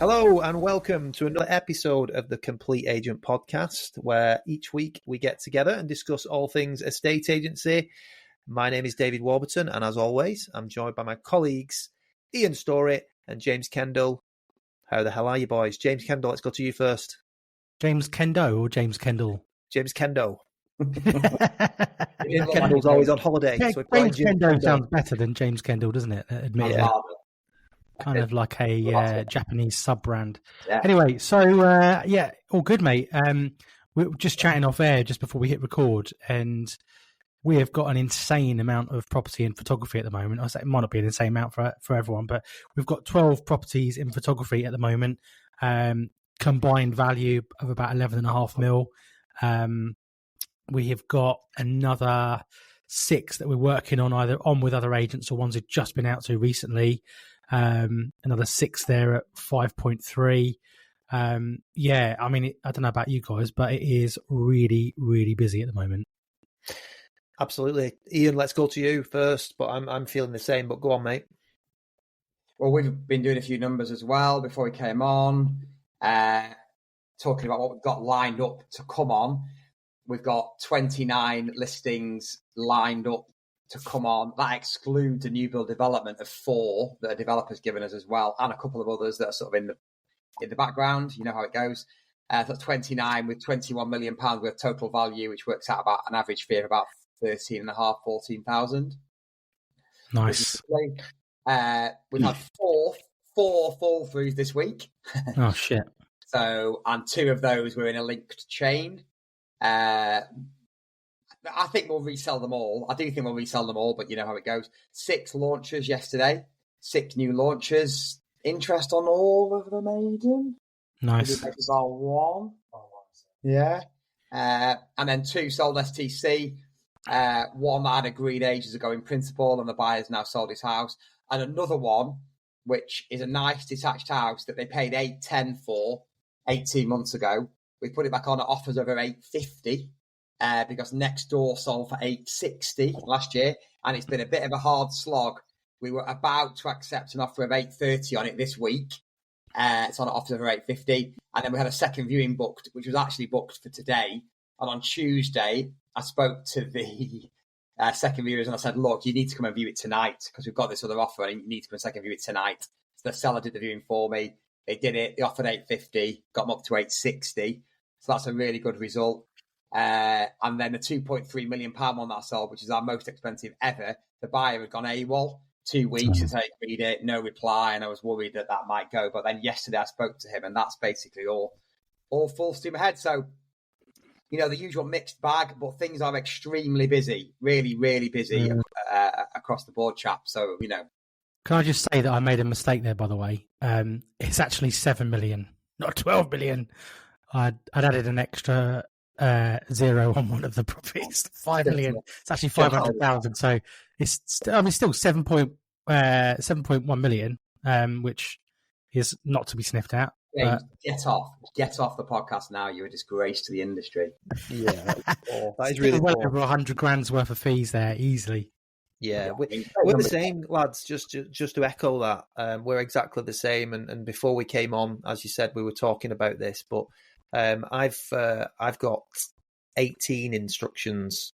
Hello and welcome to another episode of the Complete Agent Podcast, where each week we get together and discuss all things estate agency. My name is David Warburton, and as always, I'm joined by my colleagues Ian Story and James Kendall. How the hell are you, boys? James Kendall, let's go to you first. James Kendo or James Kendall? James Kendo. James Kendall's always on holiday. Yeah, so James Kendo sounds better than James Kendall, doesn't it? Admit it. Kind of like a Japanese sub-brand. Yeah. Anyway, so all good, mate. We were just chatting off air just before we hit record, and we have got an insane amount of property in photography at the moment. I say it might not be an insane amount for everyone, but we've got 12 properties in photography at the moment, combined value of about 11.5 mil. We have got another 6 that we're working on, either on with other agents or ones we've just been out to recently. Another 6 there at 5.3. I mean, I don't know about you guys, but it is really, really busy at the moment. Absolutely. Ian, let's go to you first, but I'm feeling the same, but go on, mate. Well, we've been doing a few numbers as well before we came on, talking about what we've got lined up to come on. We've got 29 listings lined up to come on. That excludes a new build development of 4 that a developer's given us as well, and a couple of others that are sort of in the background. You know how it goes. So that's 29 with £21 million worth total value, which works out about an average fee of about 14,000. Nice. We've had four fall throughs this week. Oh shit! And 2 of those were in a linked chain. I think we'll resell them all. I do think we'll resell them all, but you know how it goes. 6 launches yesterday. 6 new launches. Interest on all of them, Aidan? Nice. About 1. Yeah. And then 2 sold STC. One that I'd agreed ages ago in principle, and the buyer's now sold his house. And another one, which is a nice detached house that they paid $810 for 18 months ago. We put it back on at offers over $850 because next door sold for $860 last year, and it's been a bit of a hard slog. We were about to accept an offer of $830 on it this week. It's on at offers over $850, and then we had a second viewing booked, which was actually booked for today. And on Tuesday, I spoke to the second viewers and I said, look, you need to come and view it tonight because we've got this other offer and you need to come and second view it tonight. So the seller did the viewing for me. They did it. They offered $850, got them up to $860. So that's a really good result. And then the £2.3 million one that I sold, which is our most expensive ever, the buyer had gone AWOL 2 weeks since I agreed it, no reply, and I was worried that might go. But then yesterday I spoke to him, and that's basically all full steam ahead. So, you know, the usual mixed bag, but things are extremely busy, really, really busy across the board, chap. So, you know. Can I just say that I made a mistake there, by the way? It's actually 7 million, not 12 million. I'd added an extra 0 on one of the properties. 5 million. It's actually 500,000. So it's still 7.1 million, which is not to be sniffed at. Yeah, get off the podcast now. You're a disgrace to the industry. Yeah, that is really well over 100 grand's worth of fees there easily. Yeah, we're the same, lads. Just to echo that, we're exactly the same. And before we came on, as you said, we were talking about this, but I've got 18 instructions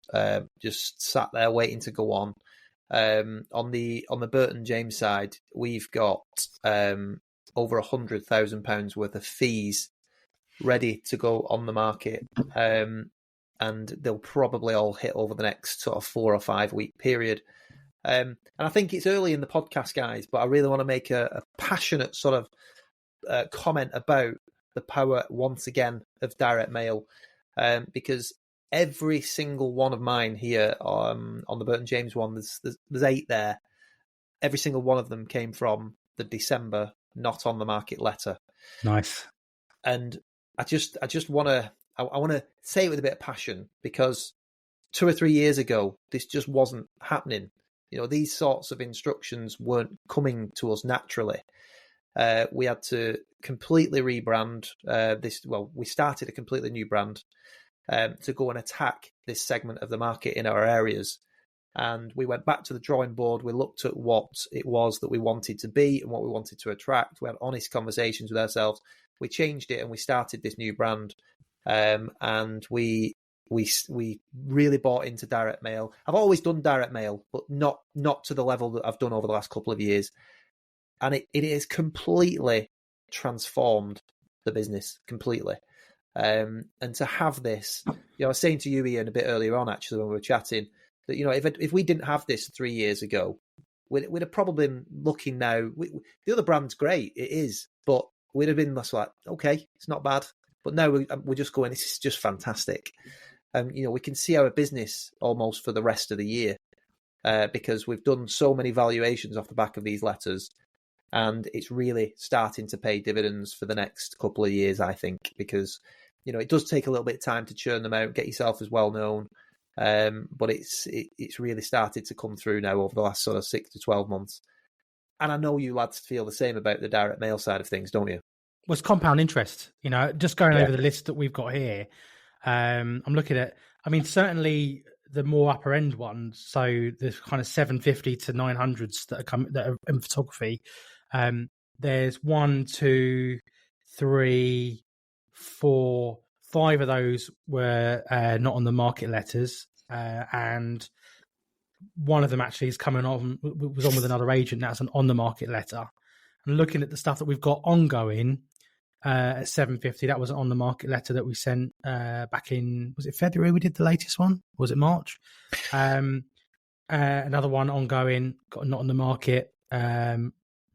just sat there waiting to go on. On the Burton James side, we've got over £100,000 worth of fees ready to go on the market, and they'll probably all hit over the next sort of 4 or 5 week period. And I think it's early in the podcast, guys, but I really want to make a passionate sort of comment about the power once again of direct mail, because every single one of mine here on the Burton James one, there's 8 there. Every single one of them came from the December not on the market letter. Nice. And I just want to say it with a bit of passion, because 2 or 3 years ago, this just wasn't happening. You know, these sorts of instructions weren't coming to us naturally. We had to completely rebrand this. Well, we started a completely new brand to go and attack this segment of the market in our areas. And we went back to the drawing board. We looked at what it was that we wanted to be and what we wanted to attract. We had honest conversations with ourselves. We changed it and we started this new brand. And we really bought into direct mail. I've always done direct mail, but not to the level that I've done over the last couple of years. And it has completely transformed the business completely. And to have this, I was saying to you, Ian, a bit earlier on, actually, when we were chatting, that, if we didn't have this 3 years ago, we'd have probably been looking now. The other brand's great, it is, but we'd have been less like, okay, it's not bad. But now we're just going, this is just fantastic. We can see our business almost for the rest of the year because we've done so many valuations off the back of these letters, and it's really starting to pay dividends for the next couple of years, I think, because it does take a little bit of time to churn them out, get yourself as well known. But it's really started to come through now over the last sort of 6 to 12 months. And I know you lads feel the same about the direct mail side of things, don't you? Well, it's compound interest, just going over the list that we've got here. I'm looking at, certainly the more upper end ones. So the kind of 750 to 900s that are in photography. There's 1, 2, 3, 4, 5 of those were not on the market letters, and one of them actually was on with another agent. That's an on the market letter. And looking at the stuff that we've got ongoing at 750, that was on the market letter that we sent back in, was it February? We did the latest one, or was it March? Another one ongoing, got not on the market.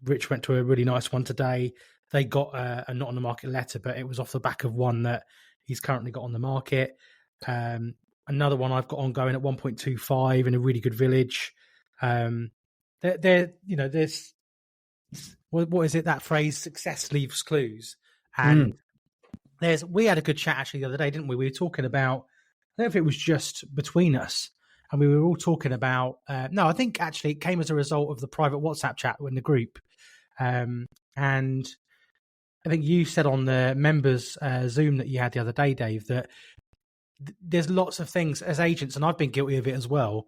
Rich went to a really nice one today. They got a not on the market letter, but it was off the back of one that he's currently got on the market. Another one I've got ongoing at 1.25 in a really good village. There's what is it, that phrase, success leaves clues. And we had a good chat actually the other day, didn't we? We were talking about, I don't know if it was just between us, and we were all talking about, no, I think actually it came as a result of the private WhatsApp chat in the group. And I think you said on the members Zoom that you had the other day, Dave, that there's lots of things as agents, and I've been guilty of it as well,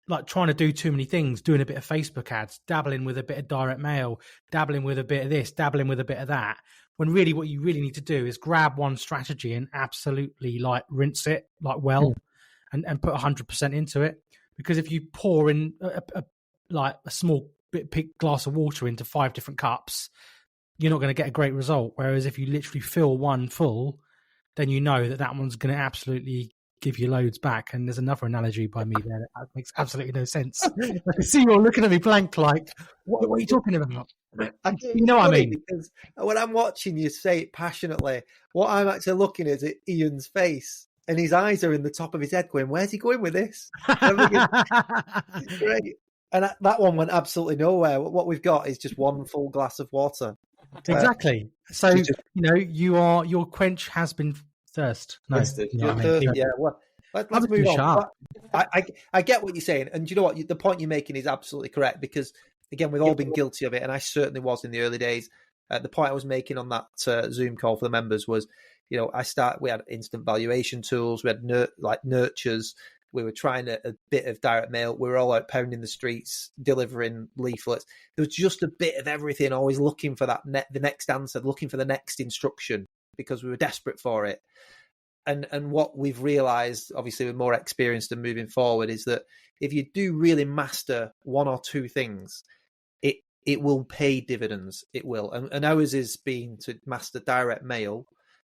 like trying to do too many things, doing a bit of Facebook ads, dabbling with a bit of direct mail, dabbling with a bit of this, dabbling with a bit of that, when really what you really need to do is grab one strategy and absolutely rinse it and put 100% into it. Because if you pour in a small big glass of water into 5 different cups, you're not going to get a great result. Whereas if you literally fill one full, then you know that one's going to absolutely give you loads back. And there's another analogy by me there that makes absolutely no sense. I can see you're looking at me blank, like, what are you talking about? You know what I mean? Because when I'm watching you say it passionately, what I'm actually looking at is Ian's face, and his eyes are in the top of his head going, where's he going with this? It's great. And that one went absolutely nowhere. What we've got is just one full glass of water. Exactly. So, your quench has been thirst. No, yeah. Well, let's move on. I get what you're saying. And you know what? The point you're making is absolutely correct, because, again, we've all been guilty of it. And I certainly was in the early days. The point I was making on that Zoom call for the members was, we had instant valuation tools. We had nurtures. We were trying a bit of direct mail. We were all out pounding the streets, delivering leaflets. There was just a bit of everything, always looking for the next answer, looking for the next instruction, because we were desperate for it. And what we've realised, obviously with more experience and moving forward, is that if you do really master one or two things, it will pay dividends. It will. And ours has been to master direct mail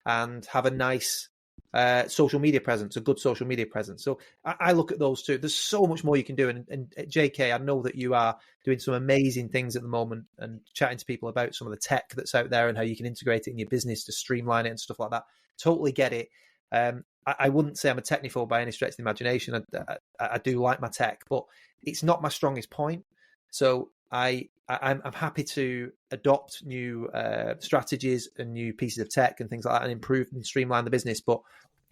and have a nice social media presence, a good social media presence. So I look at those two. There's so much more you can do. And JK, I know that you are doing some amazing things at the moment and chatting to people about some of the tech that's out there and how you can integrate it in your business to streamline it and stuff like that. Totally get it. I wouldn't say I'm a technophobe by any stretch of the imagination. I do like my tech, but it's not my strongest point. So I'm happy to adopt new strategies and new pieces of tech and things like that and improve and streamline the business. But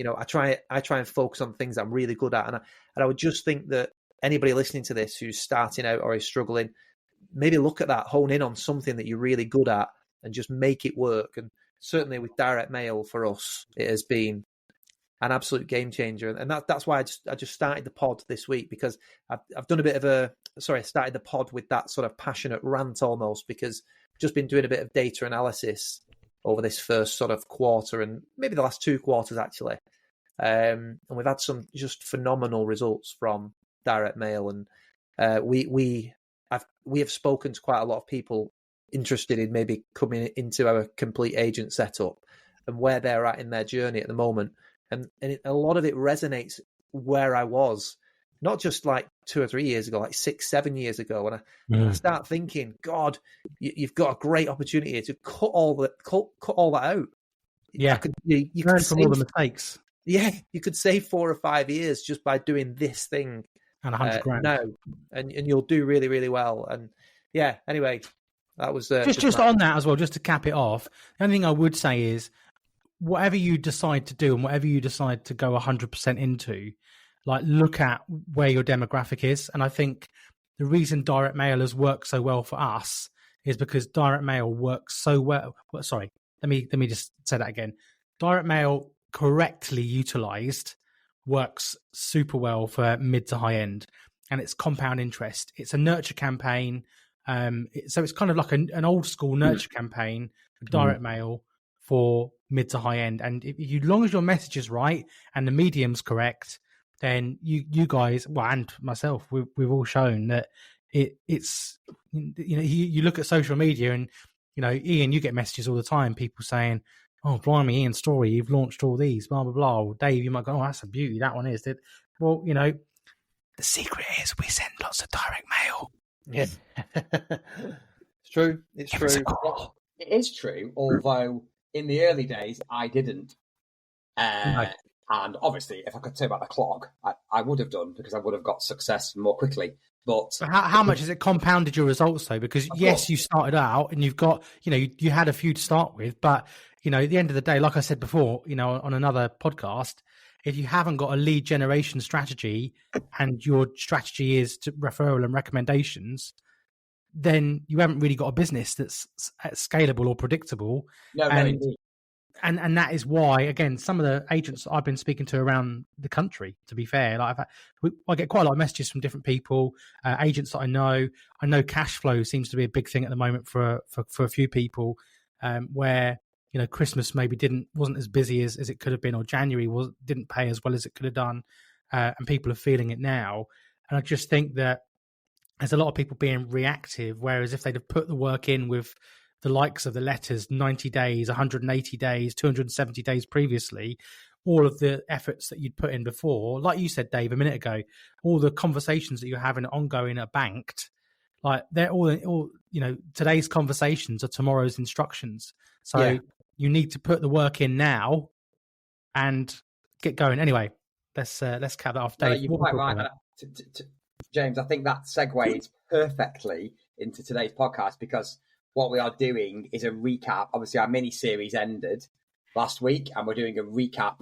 I try and focus on things I'm really good at. And I would just think that anybody listening to this who's starting out or is struggling, maybe look at that, hone in on something that you're really good at, and just make it work. And certainly with direct mail for us, it has been an absolute game changer. And that's why I just started the pod this week, because I've done a bit of I started the pod with that sort of passionate rant almost, because I've just been doing a bit of data analysis over this first sort of quarter and maybe the last 2 quarters actually. And we've had some just phenomenal results from direct mail, and we have spoken to quite a lot of people interested in maybe coming into our complete agent setup and where they're at in their journey at the moment. And a lot of it resonates where I was, not just like 2 or 3 years ago, like 6, 7 years ago. And I start thinking, God, you've got a great opportunity here to cut all that out. Yeah, you learn from all the mistakes. Yeah, you could save 4 or 5 years just by doing this thing. And 100 grand. No, and you'll do really, really well. And yeah, anyway, that was just on that as well, just to cap it off. The only thing I would say is, whatever you decide to do and whatever you decide to go 100% into, like, look at where your demographic is. And I think the reason direct mail has worked so well for us is because direct mail works so well. Sorry, let me just say that again. Direct mail correctly utilized works super well for mid to high end, and it's compound interest. It's a nurture campaign. So it's kind of like an old school nurture campaign, direct mail for mid to high end. And as long as your message is right and the medium's correct, then you guys, well, and myself, we've all shown that it's, you look at social media and, Ian, you get messages all the time, people saying, oh, blimey, Ian Story, you've launched all these, blah, blah, blah. Or Dave, you might go, oh, that's a beauty, that one is. Well, the secret is we send lots of direct mail. Yeah. It's true. It's true. It is true, although in the early days, I didn't. No. And obviously, if I could turn back the clock, I would have done, because I would have got success more quickly. But so how much has it compounded your results, though? Because yes, you started out and you've got, you had a few to start with, but at the end of the day, like I said before, on another podcast, if you haven't got a lead generation strategy and your strategy is to referral and recommendations, then you haven't really got a business that's scalable or predictable. No, and that is why, again, some of the agents I've been speaking to around the country, to be fair, like I get quite a lot of messages from different people, agents that I know cash flow seems to be a big thing at the moment for a few people, where, Christmas maybe wasn't as busy as it could have been, or January didn't pay as well as it could have done. And people are feeling it now. And I just think that there's a lot of people being reactive, whereas if they'd have put the work in with the likes of the letters, 90 days, 180 days, 270 days previously, all of the efforts that you'd put in before, like you said, Dave, a minute ago, all the conversations that you're having ongoing are banked. Like, they're all today's conversations are tomorrow's instructions. So you need to put the work in now and get going. Anyway, let's cap that off. Dave, you're quite right. James, I think that segues perfectly into today's podcast, because what we are doing is a recap. Obviously, our mini-series ended last week, and we're doing a recap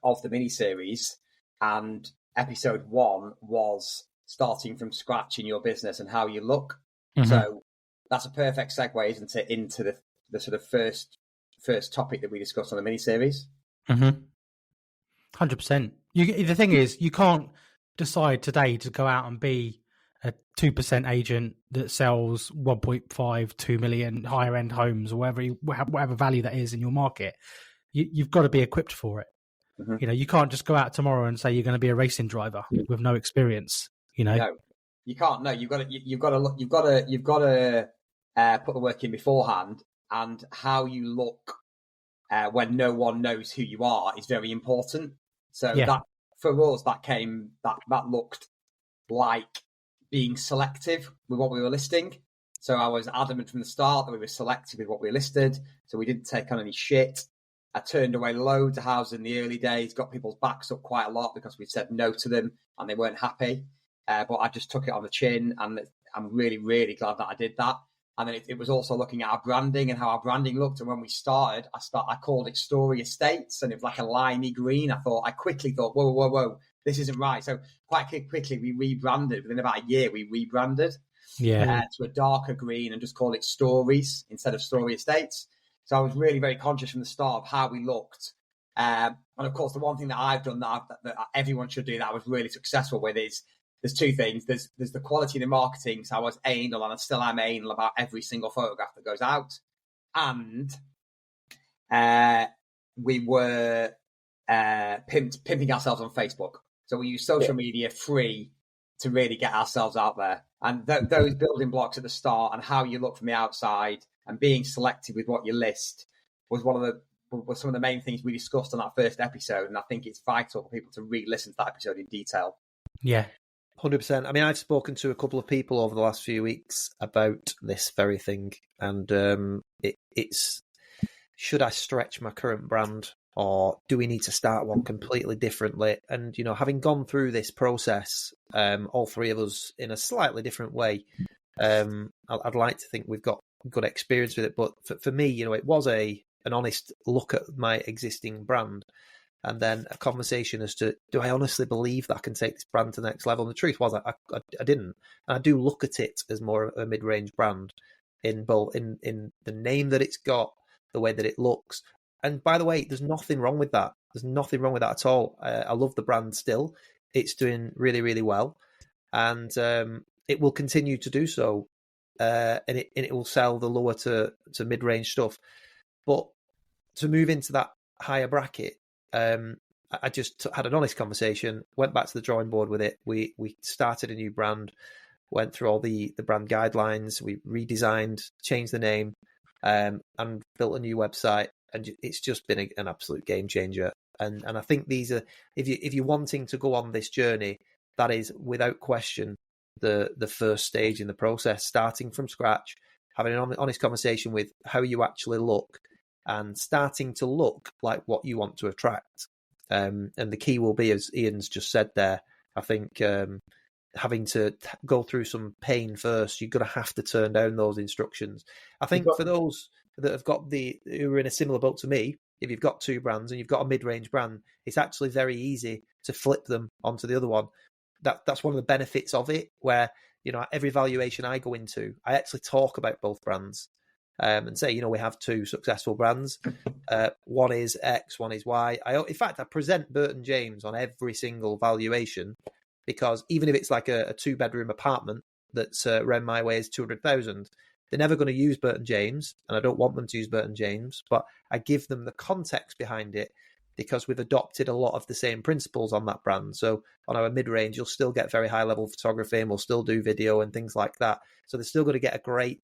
of the mini-series. And episode 1 was starting from scratch in your business and how you look. Mm-hmm. So that's a perfect segue, isn't it, into the sort of first topic that we discussed on the mini-series. 100%. The thing is, you can't decide today to go out and be a 2% agent that sells 1.5, 2 million higher end homes, or whatever value that is in your market. You've got to be equipped for it. Mm-hmm. You can't just go out tomorrow and say you're going to be a racing driver with no experience. No, you can't. No, you've got to put the work in beforehand, and how you look when no one knows who you are is very important. So that for us, that looked like being selective with what we were listing. So I was adamant from the start that we were selective with what we listed. So we didn't take on any shit. I turned away loads of houses in the early days, got people's backs up quite a lot because we said no to them and they weren't happy. But I just took it on the chin, and I'm really, really glad that I did that. And then it was also looking at our branding and how our branding looked. And when we started, I called it Story Estates, and it was like a limey green. I quickly thought, whoa, this isn't right. So quite quickly we rebranded. Within about a year, we rebranded to a darker green and just called it Stories instead of Story Estates. So I was really very conscious from the start of how we looked And of course, the one thing that I've done that everyone should do that I was really successful with is there's two things. There's the quality of the marketing. So I was anal, and I still am anal about every single photograph that goes out. And we were pimping ourselves on Facebook. So we use social media free to really get ourselves out there. And those building blocks at the start and how you look from the outside and being selective with what you list was some of the main things we discussed on that first episode. And I think it's vital for people to re-listen to that episode in detail. Yeah. 100%. I mean, I've spoken to a couple of people over the last few weeks about this very thing. And it's, should I stretch my current brand, or do we need to start one completely differently? And, having gone through this process, all three of us in a slightly different way, I'd like to think we've got good experience with it. But for me, it was an honest look at my existing brand, and then a conversation as to, do I honestly believe that I can take this brand to the next level? And the truth was, I didn't. And I do look at it as more of a mid-range brand in both in the name that it's got, the way that it looks. And by the way, there's nothing wrong with that. There's nothing wrong with that at all. I love the brand still. It's doing really, really well. And it will continue to do so. And it will sell the lower to mid-range stuff. But to move into that higher bracket, I just had an honest conversation, went back to the drawing board with it. We started a new brand, went through all the brand guidelines. We redesigned, changed the name, and built a new website. And it's just been an absolute game changer. And I think these are, if you're wanting to go on this journey, that is without question the first stage in the process, starting from scratch, having an honest conversation with how you actually look, and starting to look like what you want to attract. And the key will be, as Ian's just said there, I think having to go through some pain first. You're going to have to turn down those instructions. I think for those that have got who are in a similar boat to me, if you've got two brands and you've got a mid-range brand, it's actually very easy to flip them onto the other one. That's one of the benefits of it, where, every valuation I go into, I actually talk about both brands. And say, we have two successful brands. One is X, one is Y. In fact, I present Burton James on every single valuation, because even if it's like a 2-bedroom apartment that's around my way is 200,000, they're never going to use Burton James, and I don't want them to use Burton James, but I give them the context behind it, because we've adopted a lot of the same principles on that brand. So on our mid-range, you'll still get very high-level photography, and we'll still do video and things like that. So they're still going to get a great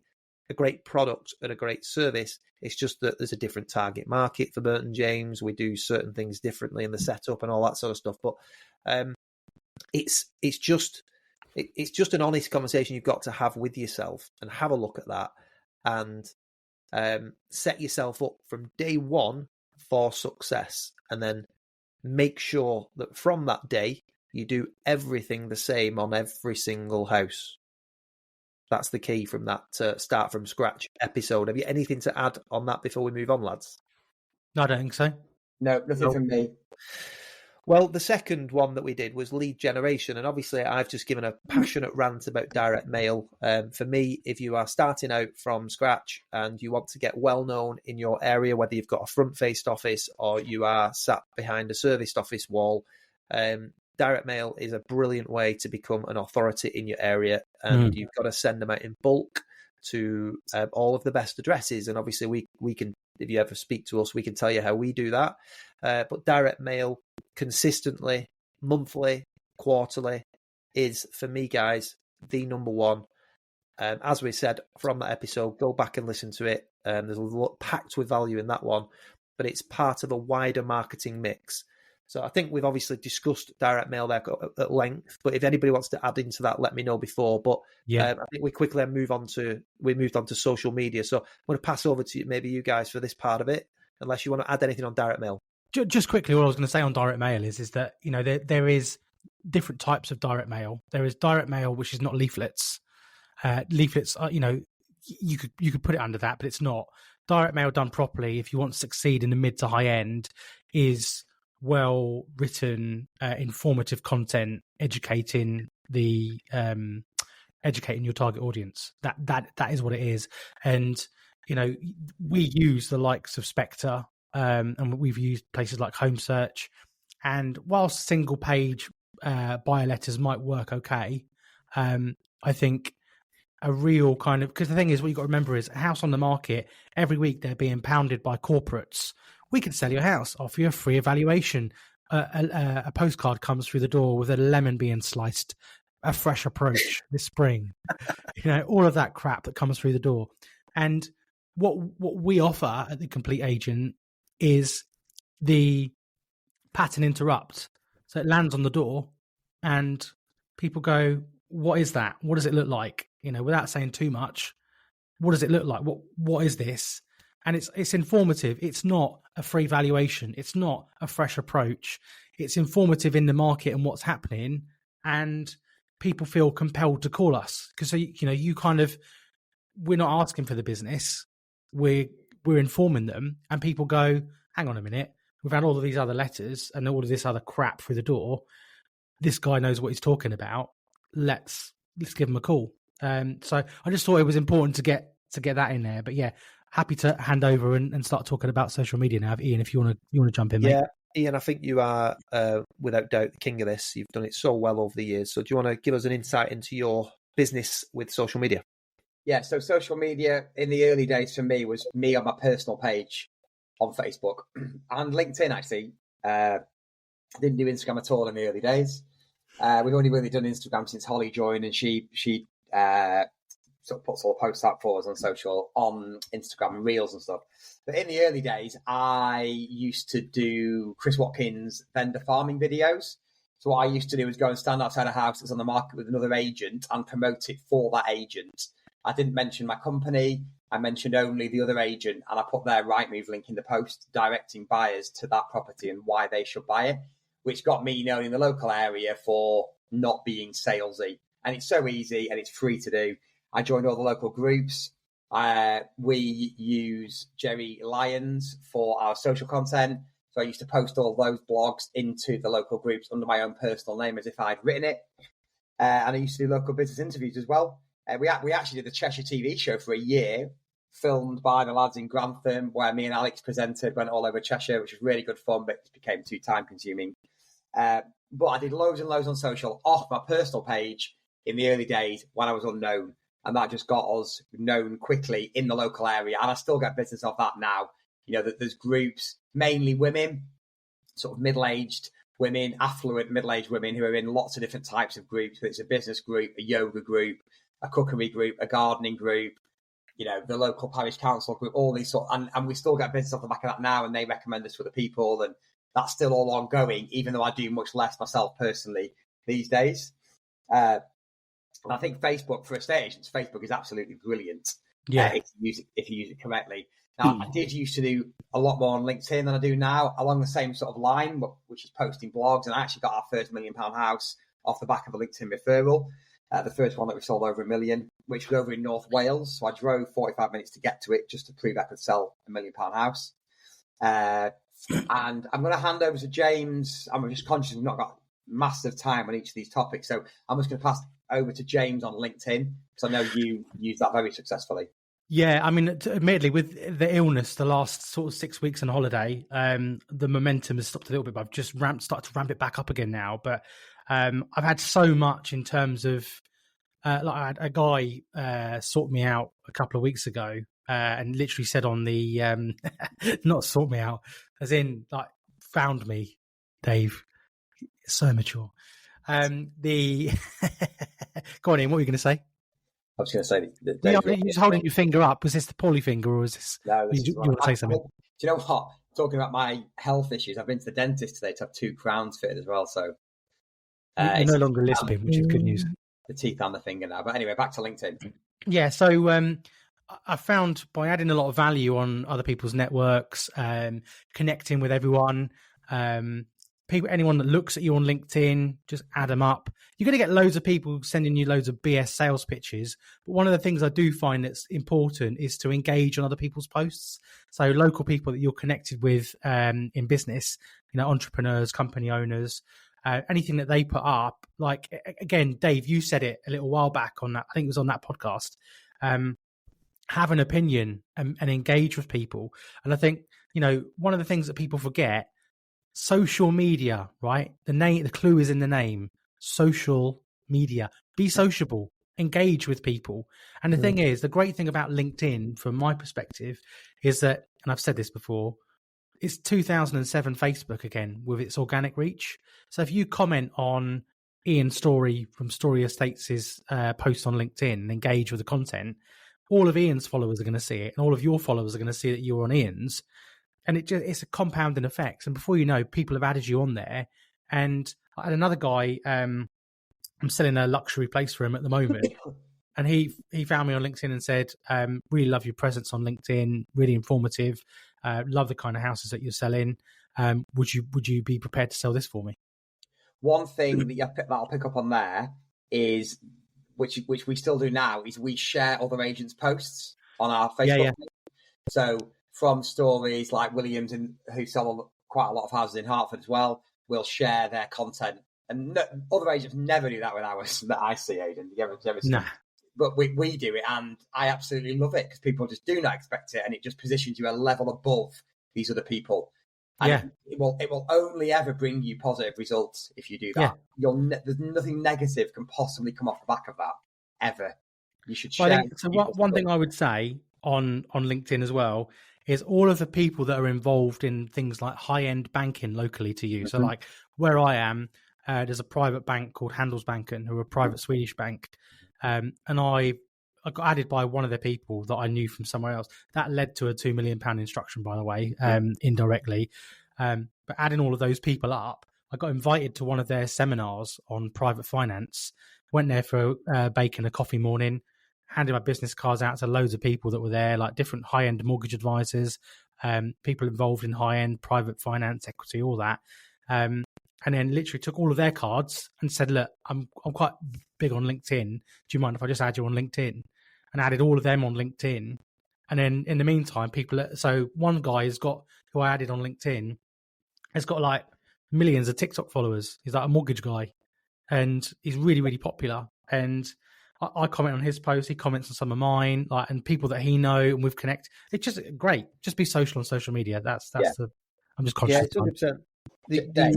product and a great service. It's just that there's a different target market for Burton James. We do certain things differently in the setup and all that sort of stuff. But it's just an honest conversation you've got to have with yourself, and have a look at that, and set yourself up from day one for success, and then make sure that from that day you do everything the same on every single house. That's the key from that start from scratch episode. Have you anything to add on that before we move on, lads? No, I don't think so. No, nothing from me. Well, the second one that we did was lead generation. And obviously, I've just given a passionate rant about direct mail. For me, if you are starting out from scratch and you want to get well known in your area, whether you've got a front-faced office or you are sat behind a serviced office wall, direct mail is a brilliant way to become an authority in your area. And you've got to send them out in bulk to all of the best addresses. And obviously, we can, if you ever speak to us, we can tell you how we do that. But direct mail consistently, monthly, quarterly, is, for me, guys, the number one. As we said from that episode, go back and listen to it. There's a lot packed with value in that one, but it's part of a wider marketing mix. So I think we've obviously discussed direct mail there at length, but if anybody wants to add into that, let me know before. But I think we quickly moved on to social media. So I'm going to pass over to maybe you guys for this part of it, unless you want to add anything on direct mail. Just quickly, what I was going to say on direct mail is that, there is different types of direct mail. There is direct mail, which is not leaflets. Leaflets are, you could put it under that, but it's not. Direct mail done properly, if you want to succeed in the mid to high end, is well written, informative content, educating your target audience. That is what it is. And we use the likes of Spectre and we've used places like Home Search. And whilst single page buyer letters might work okay, I think a real kind of, because the thing is, what you've got to remember is a house on the market, every week they're being pounded by corporates. We can sell your house, offer you a free evaluation. A postcard comes through the door with a lemon being sliced, a fresh approach this spring, all of that crap that comes through the door. And what we offer at the Complete Agent is the pattern interrupt. So it lands on the door and people go, what is that? What does it look like? Without saying too much, what does it look like? What is this? And it's informative. It's not a free valuation. It's not a fresh approach. It's informative in the market and what's happening. And people feel compelled to call us because, you kind of, we're not asking for the business. We're informing them, and people go, hang on a minute. We've had all of these other letters and all of this other crap through the door. This guy knows what he's talking about. Let's give him a call. So I just thought it was important to get that in there. But yeah, happy to hand over and start talking about social media now. Ian, if you want to jump in, mate. Yeah, Ian, I think you are without doubt the king of this. You've done it so well over the years. So do you want to give us an insight into your business with social media? Yeah, so social media in the early days for me was me on my personal page on Facebook and LinkedIn, actually. I didn't do Instagram at all in the early days. We've only really done Instagram since Holly joined, and she sort of puts all the posts out for us on Instagram and Reels and stuff. But in the early days, I used to do Chris Watkins vendor farming videos. So what I used to do was go and stand outside a house that's on the market with another agent and promote it for that agent. I didn't mention my company. I mentioned only the other agent, and I put their Rightmove link in the post directing buyers to that property and why they should buy it, which got me known in the local area for not being salesy. And it's so easy and it's free to do. I joined all the local groups. We use Jerry Lyons for our social content. So I used to post all those blogs into the local groups under my own personal name as if I'd written it. And I used to do local business interviews as well. We actually did the Cheshire TV show for a year, filmed by the lads in Grantham, where me and Alex presented, went all over Cheshire, which was really good fun, but it became too time consuming. But I did loads and loads on social off my personal page in the early days when I was unknown. And that just got us known quickly in the local area. And I still get business off that now. That there's groups, mainly women, sort of middle-aged women, affluent middle-aged women who are in lots of different types of groups. Whether it's a business group, a yoga group, a cookery group, a gardening group, the local parish council group, all these and we still get business off the back of that now, and they recommend us for the people, and that's still all ongoing, even though I do much less myself personally these days. And I think Facebook for estate agents, Facebook is absolutely brilliant. Yeah, if you use it correctly. Now, I did used to do a lot more on LinkedIn than I do now, along the same sort of line, which is posting blogs, and I actually got our first £1 million house off the back of a LinkedIn referral. The first one that we sold over $1 million, which was over in North Wales. So I drove 45 minutes to get to it just to prove I could sell £1 million house. And I'm going to hand over to James. I'm just conscious we've not got massive time on each of these topics. So I'm just going to pass over to James on LinkedIn, because I know you use that very successfully. Yeah, I mean, admittedly, with the illness, the last sort of 6 weeks on holiday, the momentum has stopped a little bit, but I've just started to ramp it back up again now. But I've had so much in terms of, like I had a guy sort me out a couple of weeks ago and literally said on the, not sort me out, as in like found me, Dave. So mature. Go on, Ian, what were you going to say? I was going to say that you're just holding your finger up. Was this the poorly finger, or was this? No, you want to say something? Do you know what? Talking about my health issues, I've been to the dentist today to have 2 crowns fitted as well. So you're no longer lisping, which is good news. The teeth and the finger now. But anyway, back to LinkedIn. Yeah, so I found by adding a lot of value on other people's networks, connecting with everyone. Anyone that looks at you on LinkedIn, just add them up. You're going to get loads of people sending you loads of BS sales pitches. But one of the things I do find that's important is to engage on other people's posts. So local people that you're connected with in business, entrepreneurs, company owners, anything that they put up. Like, again, Dave, you said it a little while back on that. I think it was on that podcast. Have an opinion and engage with people. And I think one of the things that people forget, social media, right? The clue is in the name. Social media. Be sociable. Engage with people. And the thing is, the great thing about LinkedIn, from my perspective, is that, and I've said this before, it's 2007 Facebook again with its organic reach. So if you comment on Ian Story from Story Estates' post on LinkedIn and engage with the content, all of Ian's followers are going to see it, and all of your followers are going to see that you're on Ian's. And it's a compounding effect. And before you know, people have added you on there. And I had another guy, I'm selling a luxury place for him at the moment. And he found me on LinkedIn and said, really love your presence on LinkedIn, really informative, love the kind of houses that you're selling. Would you be prepared to sell this for me? One thing that I'll pick up on there is, which we still do now, is we share other agents' posts on our Facebook. Yeah. So from stories like Williams, who sell quite a lot of houses in Hartford as well, will share their content. And other agents never do that with ours that I see, Aidan. You ever see? Nah. But we do it, and I absolutely love it because people just do not expect it, and it just positions you a level above these other people. And it will only ever bring you positive results if you do that. Yeah. There's nothing negative can possibly come off the back of that, ever. You should share. So one thing I would say on LinkedIn as well is all of the people that are involved in things like high-end banking locally to you. Mm-hmm. So like where I am, there's a private bank called Handelsbanken, who are a private Swedish bank. And I got added by one of the people that I knew from somewhere else. That led to a £2 million instruction, by the way, indirectly. But adding all of those people up, I got invited to one of their seminars on private finance, went there for a bacon, a coffee morning, handed my business cards out to loads of people that were there, like different high-end mortgage advisors, people involved in high-end private finance, equity, all that. And then literally took all of their cards and said, look, I'm quite big on LinkedIn. Do you mind if I just add you on LinkedIn? And added all of them on LinkedIn. And then in the meantime, so one guy who I added on LinkedIn, has got like millions of TikTok followers. He's like a mortgage guy, and he's really, really popular. And I comment on his posts. He comments on some of mine, and people that he know, and we've connected. It's just great. Just be social on social media. I'm just conscious of time. 100%.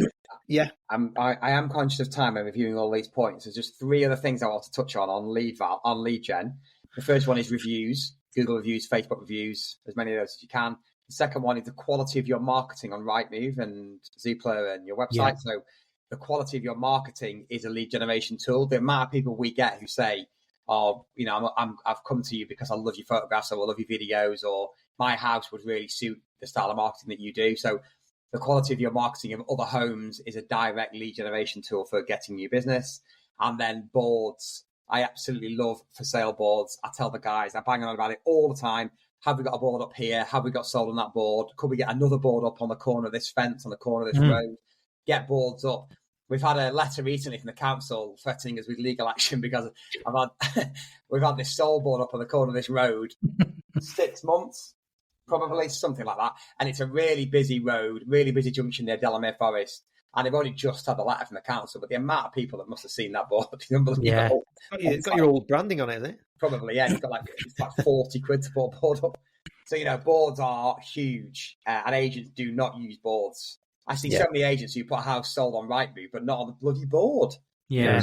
I am conscious of time. I'm reviewing all these points. There's just three other things I want to touch on lead gen. The first one is reviews, Google reviews, Facebook reviews, as many of those as you can. The second one is the quality of your marketing on Rightmove and Zoopla and your website. Yeah. So the quality of your marketing is a lead generation tool. The amount of people we get who say, "Oh, I've come to you because I love your photographs, or I love your videos, or my house would really suit the style of marketing that you do." So the quality of your marketing of other homes is a direct lead generation tool for getting new business. And then boards. I absolutely love for sale boards. I tell the guys, I bang on about it all the time. Have we got a board up here? Have we got sold on that board? Could we get another board up on the corner of this fence, on the corner of this road? Get boards up. We've had a letter recently from the council threatening us with legal action because we've had this sold board up on the corner of this road 6 months, probably, something like that. And it's a really busy road, really busy junction near Delamere Forest. And they've only just had a letter from the council, but the amount of people that must have seen that board is unbelievable. Yeah. It's got your old branding on it, isn't it? Probably, yeah. It's like 40 quid to put a board up. So, boards are huge, and agents do not use boards. I see so many agents who put a house sold on Rightmove, but not on the bloody board. Yeah.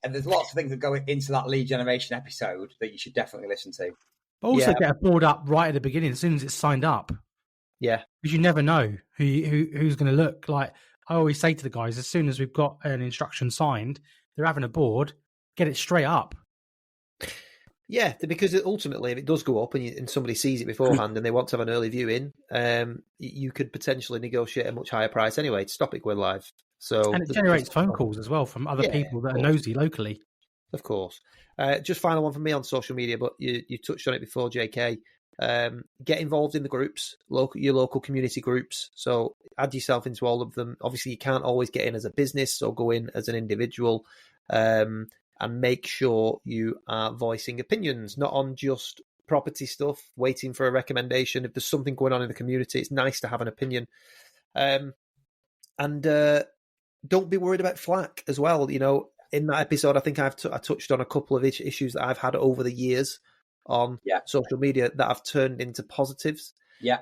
And there's lots of things that go into that lead generation episode that you should definitely listen to. But also get a board up right at the beginning, as soon as it's signed up. Yeah. Because you never know who's going to look. Like I always say to the guys, as soon as we've got an instruction signed, they're having a board, get it straight up. Yeah, because ultimately, if it does go up and somebody sees it beforehand and they want to have an early viewing, you could potentially negotiate a much higher price anyway to stop it going live. And it generates phone calls as well from other people that are nosy locally. Of course. Just final one from me on social media, but you touched on it before, JK. Get involved in the groups, your local community groups. So add yourself into all of them. Obviously, you can't always get in as a business, so go in as an individual. And make sure you are voicing opinions, not on just property stuff, waiting for a recommendation. If there's something going on in the community, it's nice to have an opinion. And don't be worried about flack as well. In that episode, I think I touched on a couple of issues that I've had over the years on social media that I've turned into positives. Yeah.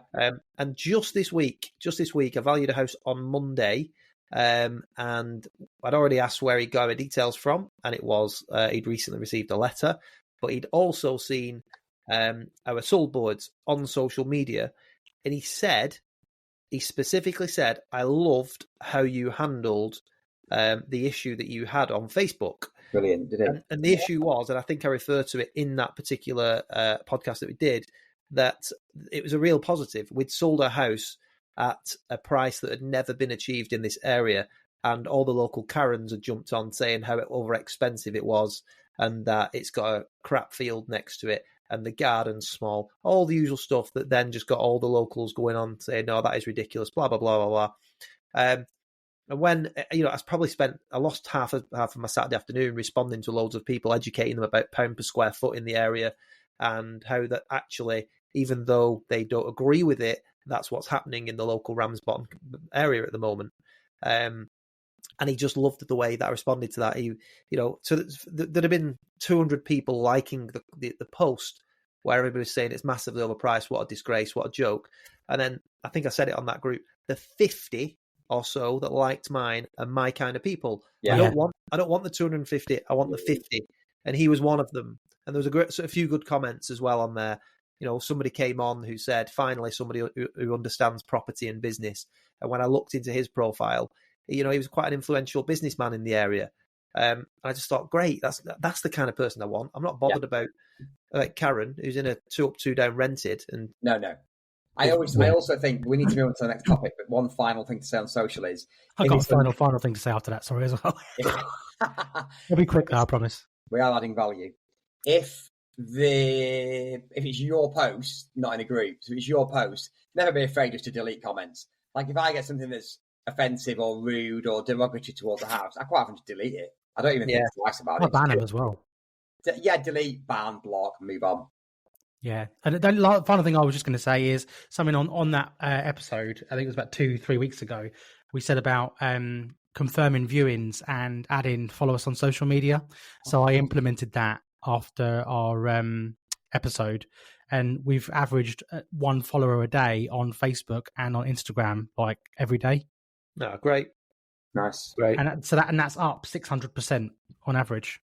And just this week, I valued a house on Monday, and I'd already asked where he got the details from, and it was he'd recently received a letter, but he'd also seen our sold boards on social media, and he specifically said, I loved how you handled the issue that you had on Facebook. Brilliant, did it? And the issue was, and I think I referred to it in that particular podcast that we did, that it was a real positive. We'd sold a house at a price that had never been achieved in this area, and all the local Karens had jumped on saying how over expensive it was, and that it's got a crap field next to it, and the garden's small, all the usual stuff that then just got all the locals going on saying, no, that is ridiculous, blah, blah, blah, blah, blah. And when, I lost half of my Saturday afternoon responding to loads of people, educating them about pound per square foot in the area, and how that actually, even though they don't agree with it, that's what's happening in the local Ramsbottom area at the moment. And he just loved the way that I responded to that. So there'd have been 200 people liking the post where everybody was saying it's massively overpriced, what a disgrace, what a joke. And then I think I said it on that group, the 50 or so that liked mine are my kind of people. Yeah. I don't want the 250, I want the 50. And he was one of them. And there was a few good comments as well on there. Somebody came on who said, finally, somebody who understands property and business. And when I looked into his profile, he was quite an influential businessman in the area. I just thought, great, that's the kind of person I want. I'm not bothered about Karen, who's in a 2 up, 2 down rented. And no. I also think we need to move on to the next topic, but one final thing to say on social is... I've got a final thing to say after that, sorry, as well. It'll be quick, I promise. We are adding value. If it's your post, not in a group, so it's your post, never be afraid just to delete comments. Like if I get something that's offensive or rude or derogatory towards the house, I quite often just delete it. I don't even think twice about it. I'll ban them as well. Delete, ban, block, move on. Yeah, and the final thing I was just going to say is something on that episode. I think it was about 2-3 weeks ago. We said about confirming viewings and adding follow us on social media. So I implemented that after our episode, and we've averaged 1 follower a day on Facebook and on Instagram, like every day. No, great, nice, great, and that's up 600% on average.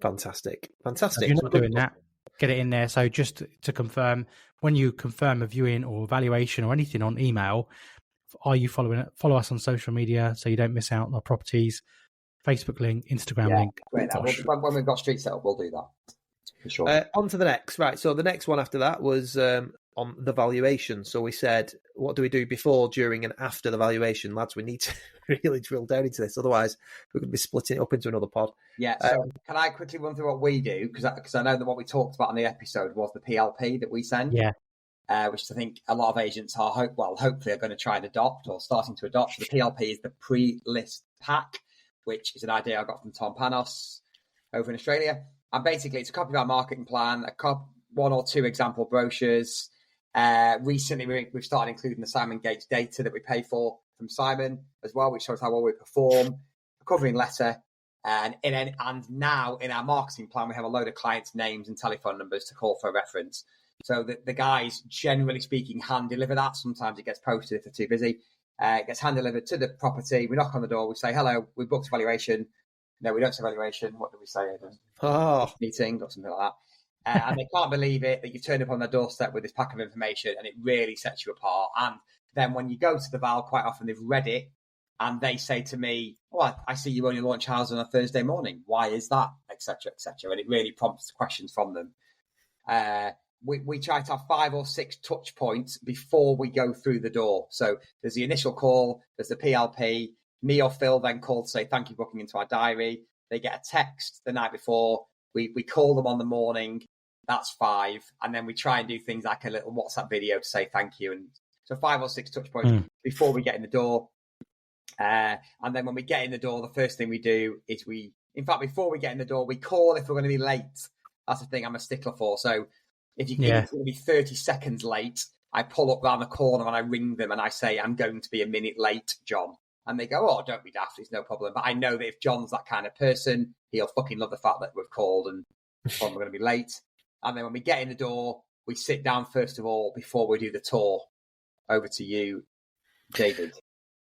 Fantastic. If you're not doing that, get it in there. So just to confirm, when you confirm a viewing or valuation or anything on email, are you following it? Follow us on social media so you don't miss out on our properties. Facebook link, Instagram link. Great. When we've got street set up, we'll do that for sure. On to the next. Right. So the next one after that was on the valuation. So we said, what do we do before, during, and after the valuation? Lads, we need to really drill down into this. Otherwise, we're going to be splitting it up into another pod. Yeah. So can I quickly run through what we do? Because I know that what we talked about on the episode was the PLP that we send. Yeah. Which I think a lot of agents are, hopefully are going to try and adopt or starting to adopt. So the PLP is the pre-list pack, which is an idea I got from Tom Panos over in Australia. And basically, it's a copy of our marketing plan, 1 or 2 example brochures. Recently, we've started including the Simon Gates data that we pay for from Simon as well, which shows how well we perform, a covering letter. And now in our marketing plan, we have a load of clients' names and telephone numbers to call for a reference. So the guys, generally speaking, hand deliver that. Sometimes it gets posted if they're too busy. It gets hand delivered to the property. We knock on the door. We say, hello, we booked a valuation. No, we don't say valuation. What do we say? Meeting or something like that. And they can't believe it that you turned up on their doorstep with this pack of information, and it really sets you apart. And then when you go to the Val, quite often they've read it and they say to me, I see you only launch houses on a Thursday morning. Why is that? Et cetera, et cetera. And it really prompts questions from them. We try to have 5 or 6 touch points before we go through the door. So there's the initial call, there's the PLP. Me or Phil then call to say, thank you for booking into our diary. They get a text the night before. We call them on the morning. That's 5. And then we try and do things like a little WhatsApp video to say thank you. And so 5 or 6 touch points before we get in the door. And then when we get in the door, the first thing we do is before we get in the door, we call if we're going to be late. That's the thing I'm a stickler for. So if you think it's going to be 30 seconds late, I pull up round the corner and I ring them and I say, I'm going to be a minute late, John. And they go, don't be daft, it's no problem. But I know that if John's that kind of person, he'll fucking love the fact that we've called and we're going to be late. And then when we get in the door, we sit down first of all before we do the tour. Over to you, David.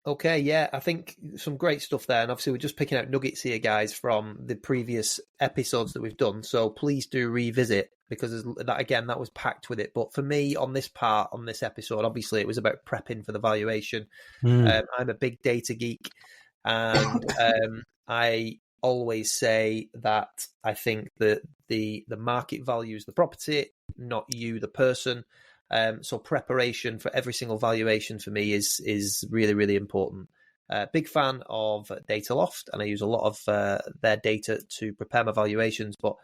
Okay, yeah, I think some great stuff there. And obviously, we're just picking out nuggets here, guys, from the previous episodes that we've done. So please do revisit, because that was packed with it. But for me, on this episode, obviously, it was about prepping for the valuation. I'm a big data geek, and I always say that I think that the market values the property, not you, the person. So preparation for every single valuation for me is really, really important. Big fan of Data Loft, and I use a lot of their data to prepare my valuations. But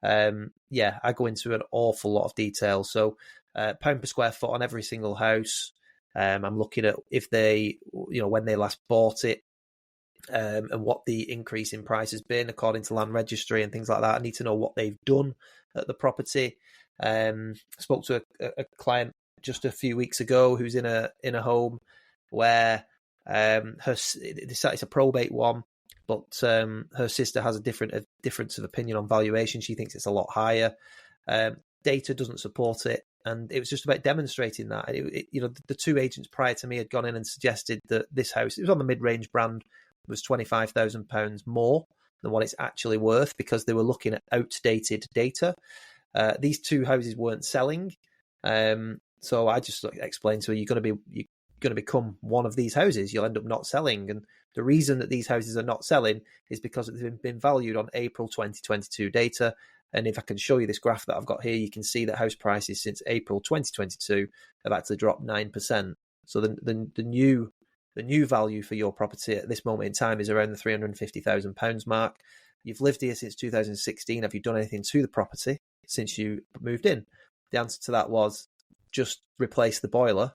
I go into an awful lot of detail. So pound per square foot on every single house. I'm looking at if they, when they last bought it, and what the increase in price has been according to land registry and things like that. I need to know what they've done at the property. I spoke to a client just a few weeks ago who's in a home where it's a probate one, but her sister has a difference of opinion on valuation. She thinks it's a lot higher. Data doesn't support it, and it was just about demonstrating that. The two agents prior to me had gone in and suggested that this house, it was on the mid-range brand, was £25,000 more than what it's actually worth, because they were looking at outdated data. These two houses weren't selling, so I just explained to her, you're going to become one of these houses. You'll end up not selling, and the reason that these houses are not selling is because they've been valued on April 2022 data. And if I can show you this graph that I've got here, you can see that house prices since April 2022 have actually dropped 9%. So the new value for your property at this moment in time is around the £350,000 mark. You've lived here since 2016. Have you done anything to the property since you moved in? The answer to that was just replace the boiler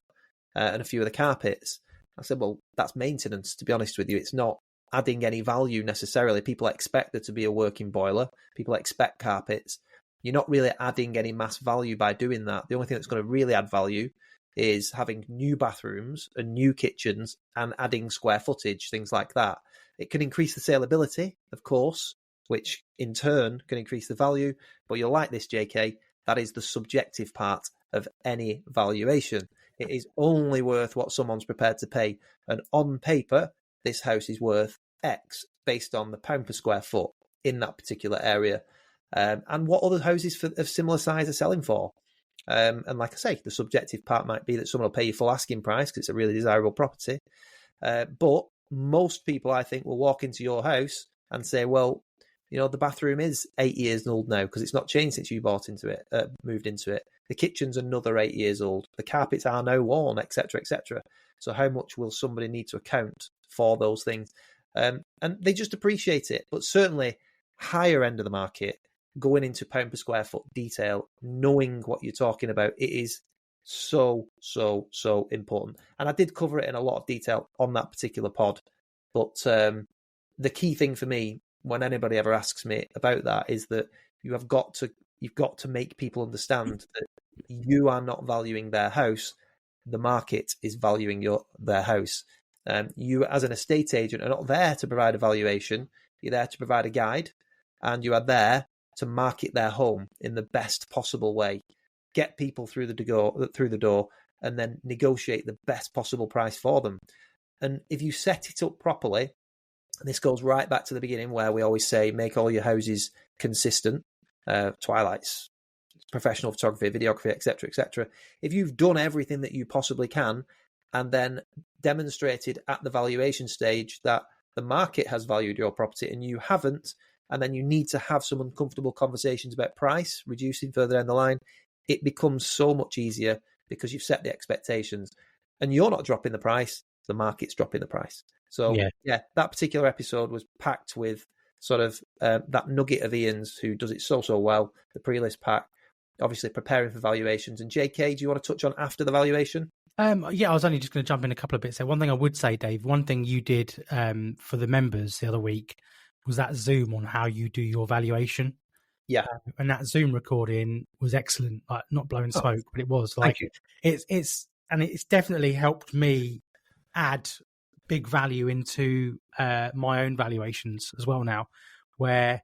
and a few of the carpets. I said, well, that's maintenance, to be honest with you. It's not adding any value necessarily. People expect there to be a working boiler. People expect carpets. You're not really adding any mass value by doing that. The only thing that's going to really add value is having new bathrooms and new kitchens and adding square footage, things like that. It can increase the saleability, of course, which in turn can increase the value. But you'll like this, JK, that is the subjective part of any valuation. It is only worth what someone's prepared to pay. And on paper, this house is worth X based on the pound per square foot in that particular area, and what other houses of similar size are selling for. And like I say, the subjective part might be that someone will pay you full asking price because it's a really desirable property. But most people, I think, will walk into your house and say, well, the bathroom is 8 years old now because it's not changed since you moved into it. The kitchen's another 8 years old. The carpets are now worn, etc., etc. So how much will somebody need to account for those things? And they just appreciate it. But certainly higher end of the market, going into pound per square foot detail, knowing what you're talking about, it is so, so, so important. And I did cover it in a lot of detail on that particular pod. But the key thing for me, when anybody ever asks me about that, is that you've got to make people understand that you are not valuing their house. The market is valuing their house. You, as an estate agent, are not there to provide a valuation. You're there to provide a guide, and you are there to market their home in the best possible way, get people through the door, and then negotiate the best possible price for them. And if you set it up properly, and this goes right back to the beginning where we always say, make all your houses consistent, twilights, professional photography, videography, etc., etc. If you've done everything that you possibly can, and then demonstrated at the valuation stage that the market has valued your property and you haven't, and then you need to have some uncomfortable conversations about price, reducing further down the line, it becomes so much easier because you've set the expectations and you're not dropping the price, the market's dropping the price. So yeah, that particular episode was packed with sort of that nugget of Ian's, who does it so well, the pre-list pack, obviously preparing for valuations. And JK, do you want to touch on after the valuation? I was only just going to jump in a couple of bits there. One thing I would say, Dave, one thing you did for the members the other week was that Zoom on how you do your valuation. Yeah. And that Zoom recording was excellent. Like, not blowing smoke, but it was like, it's definitely helped me add big value into my own valuations as well now, where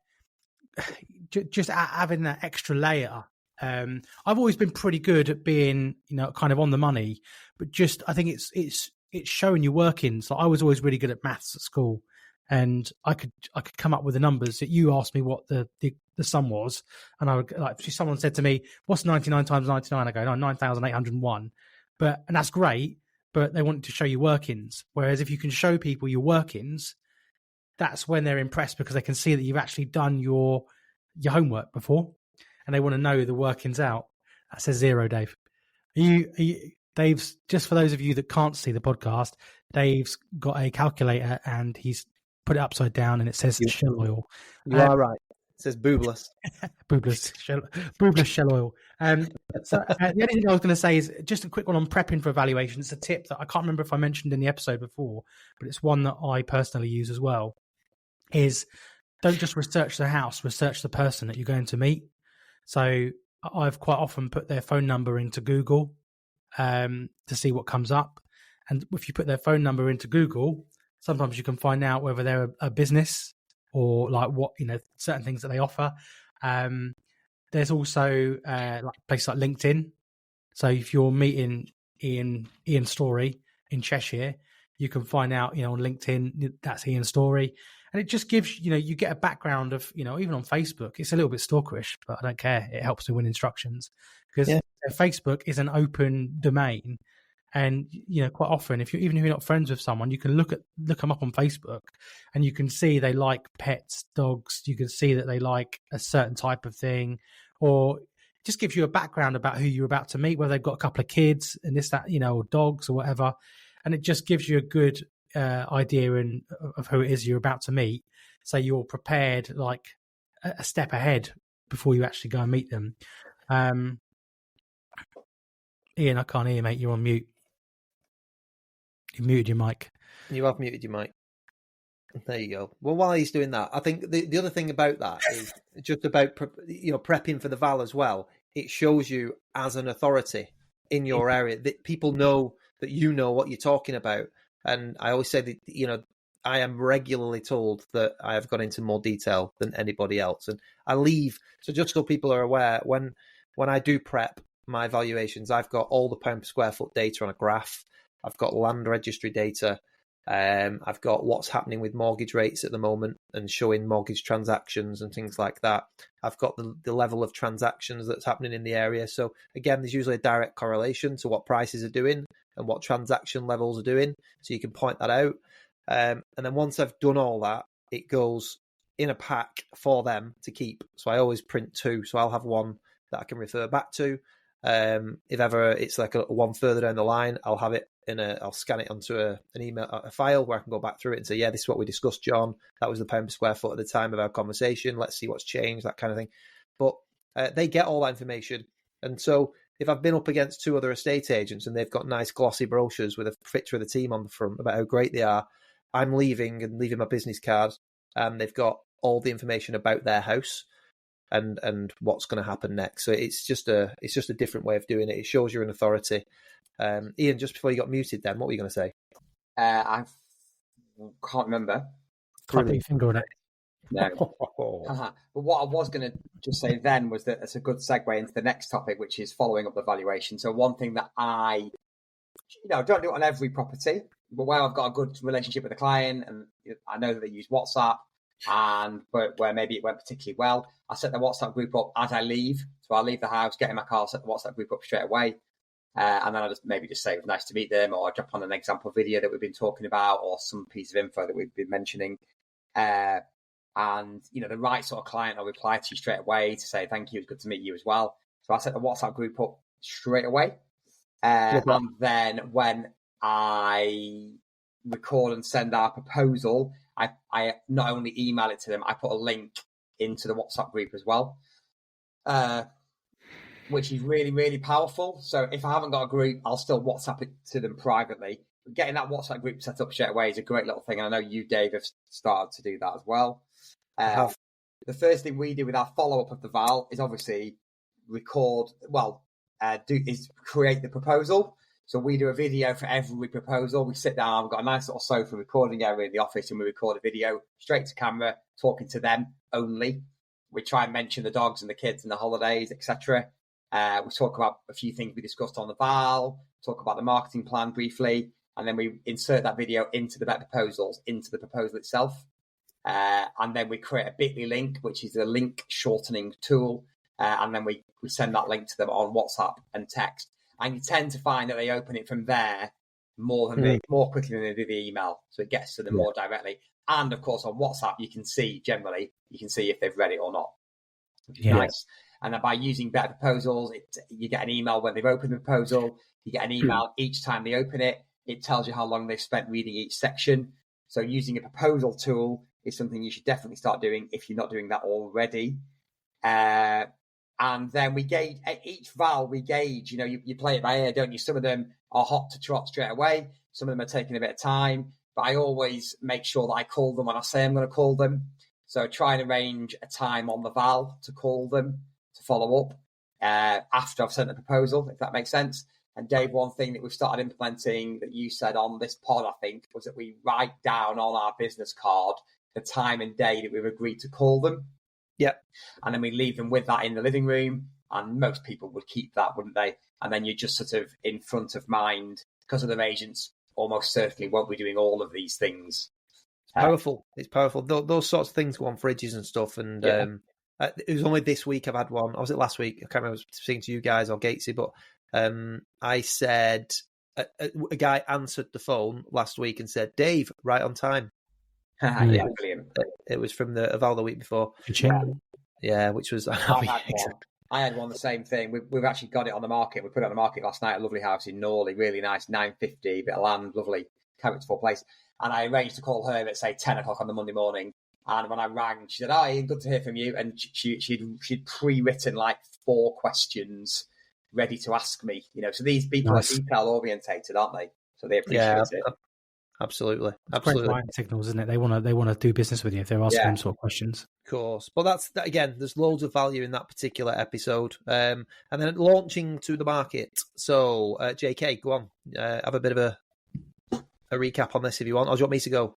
just having that extra layer I've always been pretty good at being, kind of on the money, but just I think it's showing your workings. Like I was always really good at maths at school, and I could come up with the numbers that you asked me what the sum was, and I would if someone said to me, "What's 99 times 99?" I go, "No, 9,801," and that's great, but they want to show you workings. Whereas if you can show people your workings, that's when they're impressed because they can see that you've actually done your homework before, and they want to know the workings out. That says 0, Dave. Dave's, just for those of you that can't see the podcast, Dave's got a calculator and he's put it upside down and it says shell oil. You are right. It says boobless. boobless shell oil. So the only thing I was going to say is just a quick one on prepping for evaluation. It's a tip that I can't remember if I mentioned in the episode before, but it's one that I personally use as well, is don't just research the house, research the person that you're going to meet. So I've quite often put their phone number into Google to see what comes up. And if you put their phone number into Google, sometimes you can find out whether they're a business or like what, certain things that they offer. There's also like places like LinkedIn. So if you're meeting Ian Story in Cheshire, you can find out, on LinkedIn, that's Ian Story. And it just gives, you get a background of, even on Facebook, it's a little bit stalkerish, but I don't care. It helps to win instructions because Facebook is an open domain. And, quite often, even if you're not friends with someone, you can look them up on Facebook and you can see they like pets, dogs. You can see that they like a certain type of thing, or it just gives you a background about who you're about to meet, whether they've got a couple of kids and this, that, or dogs or whatever. And it just gives you a good idea of who it is you're about to meet. So you're prepared like a step ahead before you actually go and meet them. Ian, I can't hear you, mate. You're on mute. You muted your mic. You have muted your mic. There you go. Well, while he's doing that, I think the other thing about that is just about prepping for the Val as well. It shows you as an authority in your area that people know that you know what you're talking about. And I always say that I am regularly told that I have gone into more detail than anybody else, and I leave. So just so people are aware, when I do prep my valuations, I've got all the pound per square foot data on a graph. I've got land registry data. I've got what's happening with mortgage rates at the moment and showing mortgage transactions and things like that. I've got the level of transactions that's happening in the area. So again, there's usually a direct correlation to what prices are doing and what transaction levels are doing. So you can point that out. And then once I've done all that, it goes in a pack for them to keep. So I always print 2. So I'll have one that I can refer back to. If ever it's like a one further down the line, I'll have it I'll scan it onto an email, a file where I can go back through it and say, yeah, this is what we discussed, John. That was the pound per square foot at the time of our conversation. Let's see what's changed, that kind of thing. But they get all that information. And so if I've been up against 2 other estate agents and they've got nice glossy brochures with a picture of the team on the front about how great they are, I'm leaving my business card and they've got all the information about their house and what's going to happen next. So it's just a different way of doing it. It shows you're an authority. Ian, just before you got muted then, what were you going to say? I can't remember. Can't put your finger on it. No. But what I was going to just say then was that it's a good segue into the next topic, which is following up the valuation. So one thing that I don't do it on every property, but where I've got a good relationship with the client and I know that they use WhatsApp, and where maybe it went particularly well, I set the WhatsApp group up as I leave. So I'll leave the house, get in my car, set the WhatsApp group up straight away. And then I'll just say it was nice to meet them, or drop on an example video that we've been talking about, or some piece of info that we've been mentioning. And, the right sort of client will reply to you straight away to say, thank you, it's good to meet you as well. So I set the WhatsApp group up straight away. And then when I record and send our proposal, I not only email it to them, I put a link into the WhatsApp group as well, which is really, really powerful. So if I haven't got a group, I'll still WhatsApp it to them privately. But getting that WhatsApp group set up straight away is a great little thing. And I know you, Dave, have started to do that as well. The first thing we do with our follow-up of the Val is obviously create the proposal. So we do a video for every proposal. We sit down, we've got a nice little sofa recording area in the office, and we record a video straight to camera, talking to them only. We try and mention the dogs and the kids and the holidays, etc. We talk about a few things we discussed on the Val, talk about the marketing plan briefly, and then we insert that video into the vet proposals, into the proposal itself. And then we create a bit.ly link, which is a link shortening tool. And then we send that link to them on WhatsApp and text. And you tend to find that they open it from there more quickly than they do the email. So it gets to them more directly. And of course, on WhatsApp, you can see if they've read it or not, which is nice. And then by using better proposals, you get an email when they've opened the proposal. You get an email each time they open it. It tells you how long they've spent reading each section. So using a proposal tool is something you should definitely start doing if you're not doing that already. And then we gauge each Val. We gauge. You play it by ear, don't you? Some of them are hot to trot straight away. Some of them are taking a bit of time. But I always make sure that I call them when I say I'm going to call them. So try and arrange a time on the Val to call them to follow up after I've sent the proposal, if that makes sense. And Dave, one thing that we've started implementing that you said on this pod, I think, was that we write down on our business card the time and day that we've agreed to call them. Yep. And then we leave them with that in the living room. And most people would keep that, wouldn't they? And then you're just sort of in front of mind, because other agents almost certainly won't be doing all of these things. Powerful. It's powerful. Those sorts of things go on fridges and stuff. And it was only this week I've had one. Or was it last week? I can't remember if I was speaking to you guys or Gatesy, but I said a guy answered the phone last week and said, "Dave, right on time." It was from the Val the week before. Yeah, which was I had one the same thing. We've actually got it on the market. We put it on the market last night. A lovely house in Norley, really nice, 950, bit of land, lovely, characterful place. And I arranged to call her at say 10 o'clock on the Monday morning. And when I rang, she said, "Oh, Ian, good to hear from you." And she'd pre-written like 4 questions ready to ask me. So these people are detail orientated, aren't they? So they appreciate it. Absolutely. Great buying signals, isn't it? They want to do business with you if they're asking them sort of questions. Of course. But that's again, there's loads of value in that particular episode. And then launching to the market. So JK, go on. Have a bit of a recap on this if you want, or do you want me to go?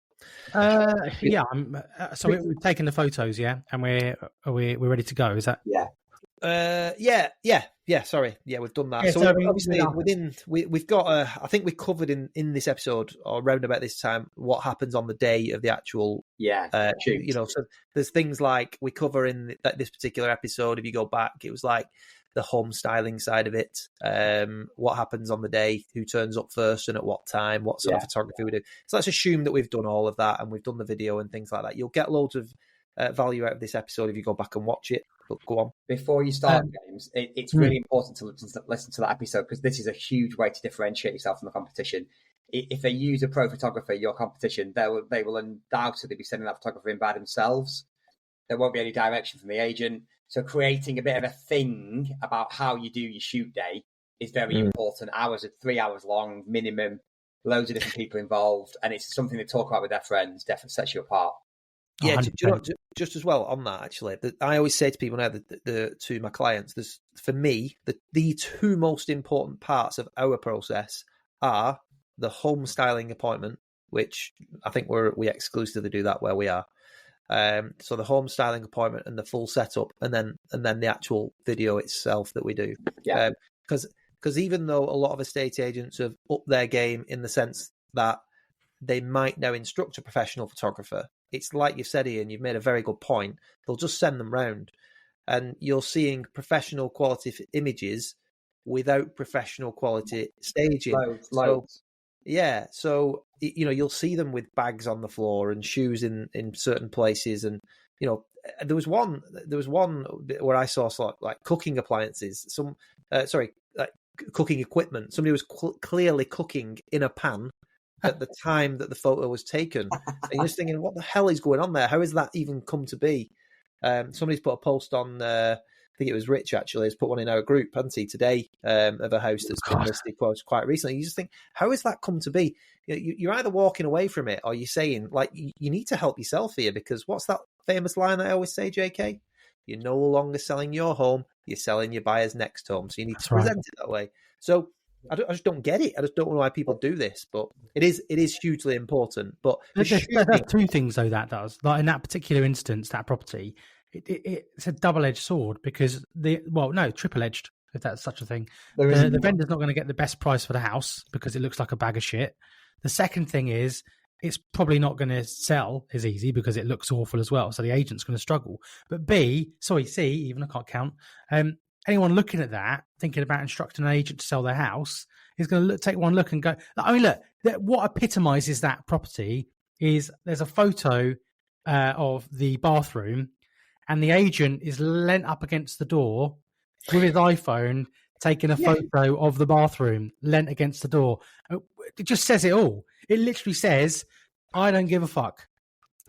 So we've taken the photos, and we're ready to go. Is that? Sorry, we've done that. So obviously we've got I think we covered in this episode or around about this time what happens on the day of the actual shoot. So there's things like we cover in this particular episode. If you go back, it was like the home styling side of it, what happens on the day, who turns up first and at what time, what sort of photography we do. So let's assume that we've done all of that and we've done the video and things like that. You'll get loads of value out of this episode if you go back and watch it. But go on. Before you start, James, it's really important to listen to that episode, because this is a huge way to differentiate yourself from the competition. If they use a pro photographer, your competition, they will undoubtedly be sending that photographer in by themselves. There won't be any direction from the agent. So creating a bit of a thing about how you do your shoot day is very important. 3 hours long, minimum, loads of different people involved. And it's something they talk about with their friends, definitely sets you apart. Yeah, just as well on that, actually, I always say to people now, to my clients, for me, the 2 most important parts of our process are the home styling appointment, which I think we exclusively do that where we are. So the home styling appointment and the full setup, and then the actual video itself that we do. Yeah. Because even though a lot of estate agents have upped their game in the sense that they might now instruct a professional photographer, it's like you said, Ian, you've made a very good point. They'll just send them round, and you're seeing professional quality images without professional quality staging. Loads. Yeah, so you'll see them with bags on the floor and shoes in certain places, and there was one where I saw like cooking appliances, cooking equipment. Somebody was clearly cooking in a pan at the time that the photo was taken, and you're just thinking, what the hell is going on there? How has that even come to be? Somebody's put a post on. I think it was Rich actually has put one in our group, hasn't he, today, of a house that's been listed quite recently. You just think, how has that come to be? You're either walking away from it or you're saying, like, you need to help yourself here, because what's that famous line I always say, JK? You're no longer selling your home, you're selling your buyer's next home. So you need to present it that way. So I just don't get it. I just don't know why people do this, but it is hugely important. But there's 2 things though that does. Like in that particular instance, that property, it's a double-edged sword, because triple-edged, if that's such a thing. The vendor's not going to get the best price for the house because it looks like a bag of shit. The second thing is it's probably not going to sell as easy because it looks awful as well. So the agent's going to struggle. But C, even I can't count. Anyone looking at that, thinking about instructing an agent to sell their house, is going to take one look and go. I mean, look, what epitomizes that property is there's a photo of the bathroom, and the agent is leant up against the door with his iPhone, taking a photo of the bathroom, leant against the door. It just says it all. It literally says, "I don't give a fuck."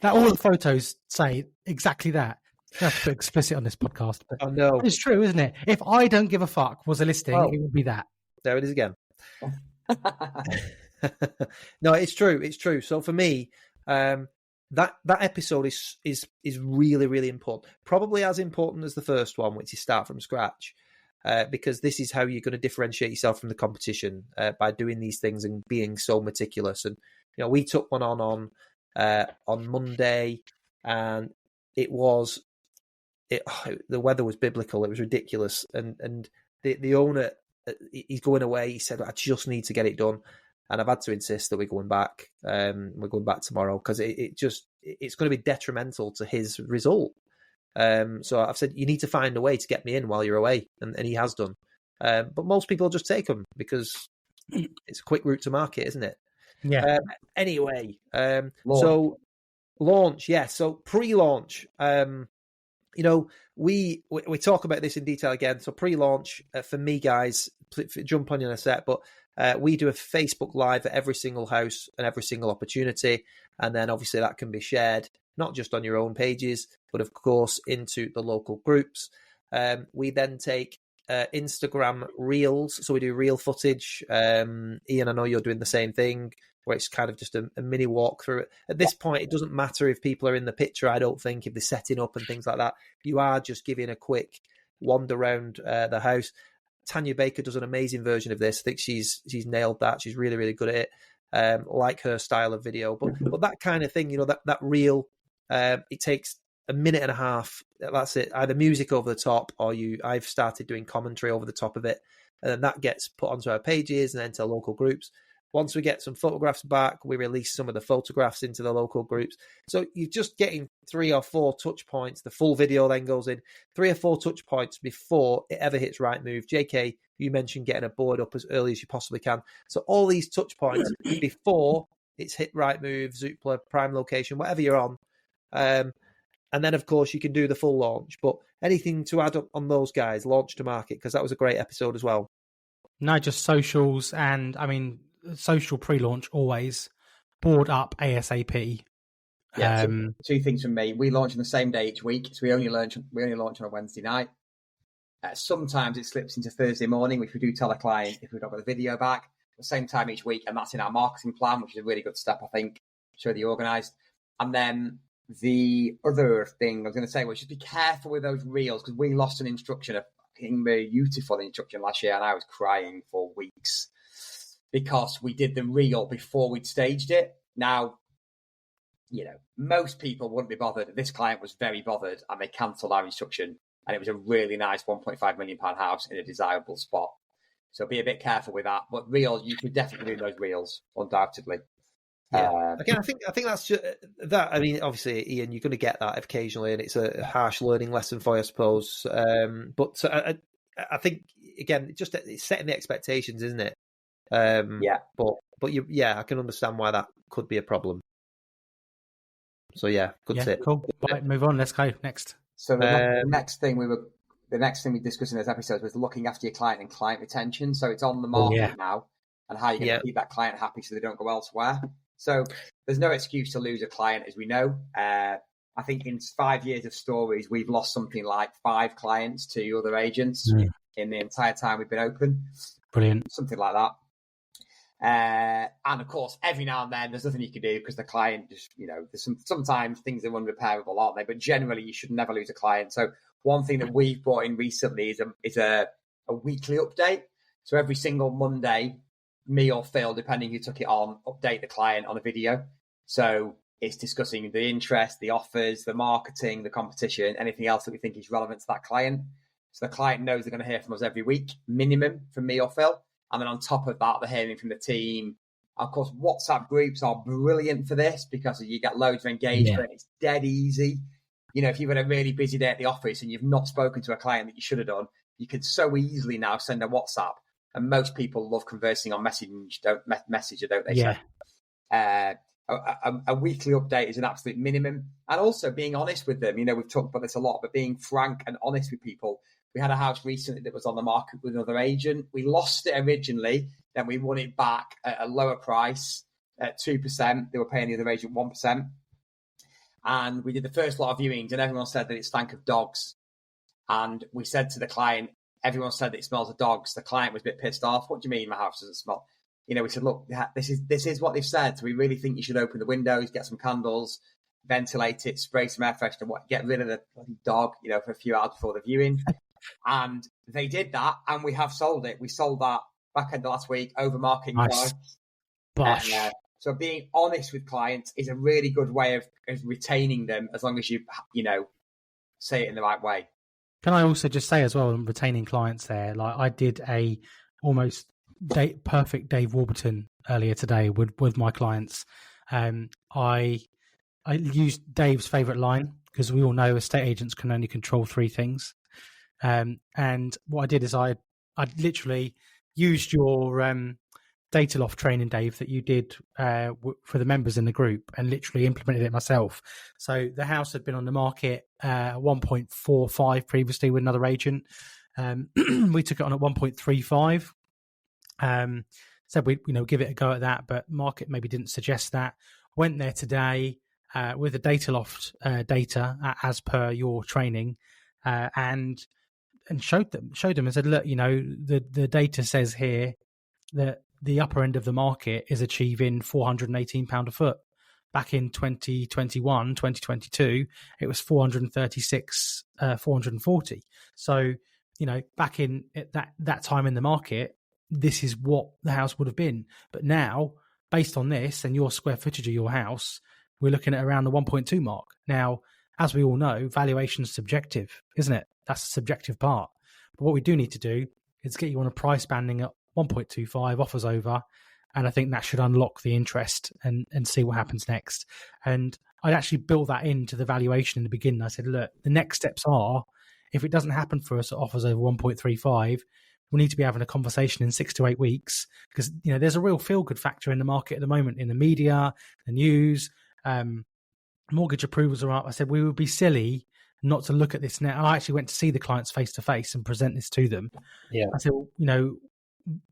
That all the photos say exactly that. I have to put explicit on this podcast, but I know it's true, isn't it? If "I don't give a fuck" was a listing, it would be that. There it is again. No, it's true. It's true. So for me, that episode is really, really important. Probably as important as the first one, which is start from scratch, because this is how you're going to differentiate yourself from the competition by doing these things and being so meticulous. And we took one on Monday, and the weather was biblical. It was ridiculous, and the owner, he's going away. He said, "I just need to get it done." And I've had to insist that we're going back. We're going back tomorrow because it's going to be detrimental to his result. So I've said, you need to find a way to get me in while you're away. And he has done. But most people just take them because it's a quick route to market, isn't it? Yeah. Anyway, so launch. Yeah. So pre-launch, we talk about this in detail again. So pre-launch for me, guys, jump on you in a sec, but we do a Facebook Live at every single house and every single opportunity. And then obviously that can be shared, not just on your own pages, but of course into the local groups. We then take Instagram Reels. So we do reel footage. Ian, I know you're doing the same thing, where it's kind of just a mini walkthrough. At this point, it doesn't matter if people are in the picture, I don't think, if they're setting up and things like that. You are just giving a quick wander around the house. Tanya Baker does an amazing version of this. I think she's nailed that. She's really, really good at it. Like her style of video. But that kind of thing, that reel, it takes a minute and a half. That's it. Either music over the top, or I've started doing commentary over the top of it. And then that gets put onto our pages and then to local groups. Once we get some photographs back, we release some of the photographs into the local groups. So you're just getting 3 or 4 touch points. The full video then goes in 3 or 4 touch points before it ever hits Rightmove. JK, you mentioned getting a board up as early as you possibly can. So all these touch points before it's hit Rightmove, Zoopla, Prime Location, whatever you're on. And then, of course, you can do the full launch. But anything to add up on those guys, launch to market, because that was a great episode as well. No, just socials and, social pre-launch always, board up ASAP. Yeah, two things from me. We launch on the same day each week, so we only launch on a Wednesday night. Sometimes it slips into Thursday morning, which we do tell a client if we've not got the video back at the same time each week, and that's in our marketing plan, which is a really good step, I think. Show the organised. And then the other thing I was going to say was just be careful with those reels, because we lost an instruction, a fucking beautiful instruction last year, and I was crying for weeks because we did the reel before we'd staged it. Now, most people wouldn't be bothered. This client was very bothered, and they cancelled our instruction. And it was a really nice £1.5 million house in a desirable spot. So be a bit careful with that. But reels, you could definitely do those reels, undoubtedly. Yeah. Again, I think that's just that. I mean, obviously, Ian, you're going to get that occasionally, and it's a harsh learning lesson for you, I suppose. But I think again, it's setting the expectations, isn't it? Yeah. But I can understand why that could be a problem. So good tip. Cool. Right, move on. Let's go next. So the next thing we discussed in those episodes was looking after your client and client retention. So it's on the market now, and how you're going to keep that client happy so they don't go elsewhere. So there's no excuse to lose a client, as we know. I think in 5 years of stories, we've lost something like 5 clients to other agents in the entire time we've been open. Brilliant. Something like that. And of course, every now and then, there's nothing you can do because the client just, there's sometimes things are unrepairable, aren't they? But generally, you should never lose a client. So one thing that we've brought in recently is a weekly update. So every single Monday, me or Phil, depending who took it on, update the client on a video. So it's discussing the interest, the offers, the marketing, the competition, anything else that we think is relevant to that client. So the client knows they're going to hear from us every week, minimum from me or Phil. And then on top of that, they're hearing from the team. Of course, WhatsApp groups are brilliant for this because you get loads of engagement. Yeah. It's dead easy. If you've had a really busy day at the office and you've not spoken to a client that you should have done, you can so easily now send a WhatsApp. And most people love conversing on Messenger, don't they? Yeah. A weekly update is an absolute minimum. And also being honest with them. We've talked about this a lot, but being frank and honest with people. We had a house recently that was on the market with another agent. We lost it originally. Then we won it back at a lower price at 2%. They were paying the other agent 1%. And we did the first lot of viewings and everyone said that it stank of dogs. And we said to the client, everyone said that it smells of dogs. The client was a bit pissed off. What do you mean my house doesn't smell? We said, look, this is what they've said. So we really think you should open the windows, get some candles, ventilate it, spray some air freshener, get rid of the bloody dog, for a few hours before the viewing. And they did that, and we have sold it. We sold that back end of last week over marketing price. Bosh. So being honest with clients is a really good way of retaining them, as long as you say it in the right way. Can I also just say as well, retaining clients there, like I did a almost perfect Dave Warburton earlier today with my clients. I used Dave's favourite line because we all know estate agents can only control 3 things. And what I did is I literally used your data loft training, Dave, that you did for the members in the group, and literally implemented it myself. So the house had been on the market 1.45 previously with another agent. We took it on at 1.35. Said we give it a go at that, but market maybe didn't suggest that. Went there today with the data loft data as per your training, and showed them and said, look, the data says here that the upper end of the market is achieving £418 a foot. Back in 2021, 2022, it was 436, 440. So, back in that time in the market, this is what the house would have been. But now, based on this and your square footage of your house, we're looking at around the 1.2 mark. Now, as we all know, valuation is subjective, isn't it? That's the subjective part. But what we do need to do is get you on a price banding at 1.25, offers over, and I think that should unlock the interest and see what happens next. And I'd actually built that into the valuation in the beginning. I said, look, the next steps are, if it doesn't happen for us at offers over 1.35, we need to be having a conversation in 6 to 8 weeks, because there's a real feel-good factor in the market at the moment, in the media, the news. Mortgage approvals are up. I said we would be silly not to look at this now. I actually went to see the clients face to face and present this to them. Yeah. I said,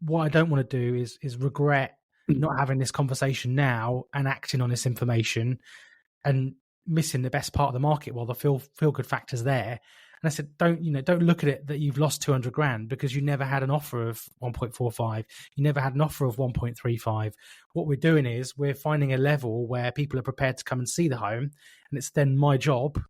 what I don't want to do is regret not having this conversation now and acting on this information and missing the best part of the market while the feel good factor's there. And I said, don't look at it that you've lost 200 grand because you never had an offer of 1.45. You never had an offer of 1.35. What we're doing is we're finding a level where people are prepared to come and see the home. And it's then my job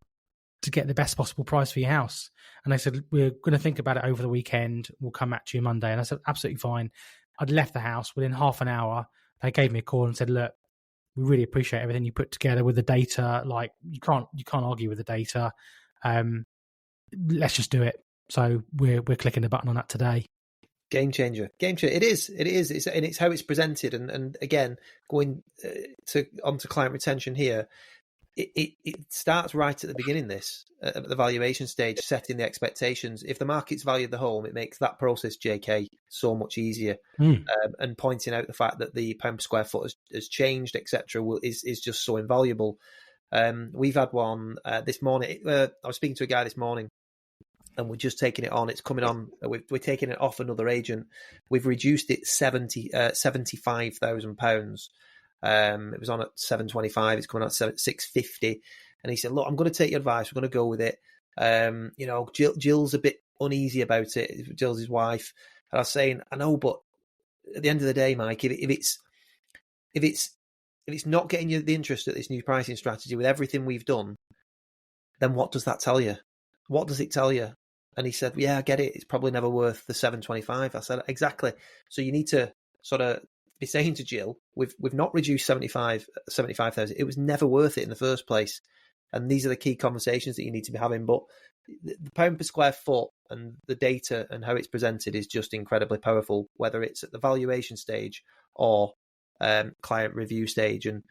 to get the best possible price for your house. And I said, we're going to think about it over the weekend. We'll come back to you Monday. And I said, absolutely fine. I'd left the house within half an hour. They gave me a call and said, look, we really appreciate everything you put together with the data. Like you can't argue with the data. Let's just do it. So we're clicking the button on that today. Game changer. It is. And it's how it's presented. And again, going onto client retention here, it starts right at the beginning. This at the valuation stage, setting the expectations. If the market's valued the home, it makes that process, JK, so much easier. And pointing out the fact that the pound per square foot has changed, etc., is just so invaluable. We've had one this morning. I was speaking to a guy this morning, and we're just taking it on. It's coming on. We're taking it off another agent. We've reduced it £75,000. It was on at 725. It's coming out at 650. And he said, "Look, I'm going to take your advice. We're going to go with it." Jill's a bit uneasy about it. Jill's his wife, and I was saying, "I know, but at the end of the day, Mike, if it's not getting you the interest at this new pricing strategy with everything we've done, then what does that tell you? What does it tell you?" And he said, "Yeah, I get it. It's probably never worth the 725. I said, "Exactly. So you need to sort of be saying to Jill, we've not reduced 75,000. It was never worth it in the first place. And these are the key conversations that you need to be having. But the pound per square foot and the data and how it's presented is just incredibly powerful, whether it's at the valuation stage or client review stage. And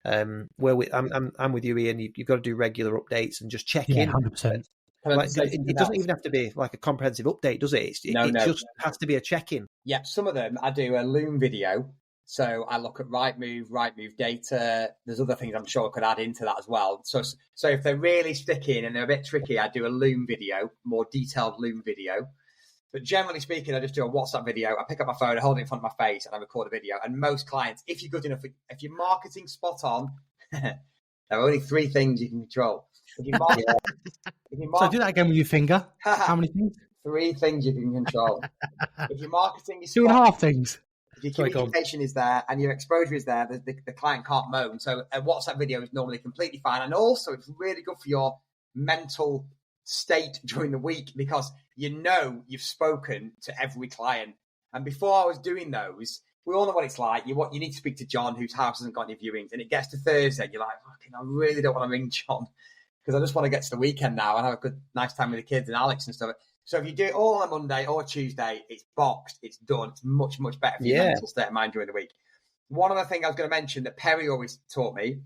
I'm with you, Ian. You've got to do regular updates and just check in. 100%. Like, it doesn't even have to be like a comprehensive update, does it? It just has to be a check-in. Yeah, some of them I do a Loom video. So I look at Rightmove data. There's other things I'm sure I could add into that as well. So if they're really sticking and they're a bit tricky, I do a Loom video, more detailed Loom video. But generally speaking, I just do a WhatsApp video. I pick up my phone, I hold it in front of my face, and I record a video. And most clients, if you're good enough, if you're marketing spot on, there are only 3 things you can control. If you market, so do that again with your finger. How many things? 3 things you can control. If your marketing is 2.5 things. If your communication is there and your exposure is there, the client can't moan. So a WhatsApp video is normally completely fine. And also it's really good for your mental state during the week because you know you've spoken to every client. And before I was doing those, we all know what it's like. You need to speak to John, whose house hasn't got any viewings. And it gets to Thursday, you're like, I really don't want to ring John because I just want to get to the weekend now and have a nice time with the kids and Alex and stuff. So if you do it all on a Monday or Tuesday, it's boxed, it's done. It's much, much better for your mental state of mind during the week. One other thing I was going to mention that Perry always taught me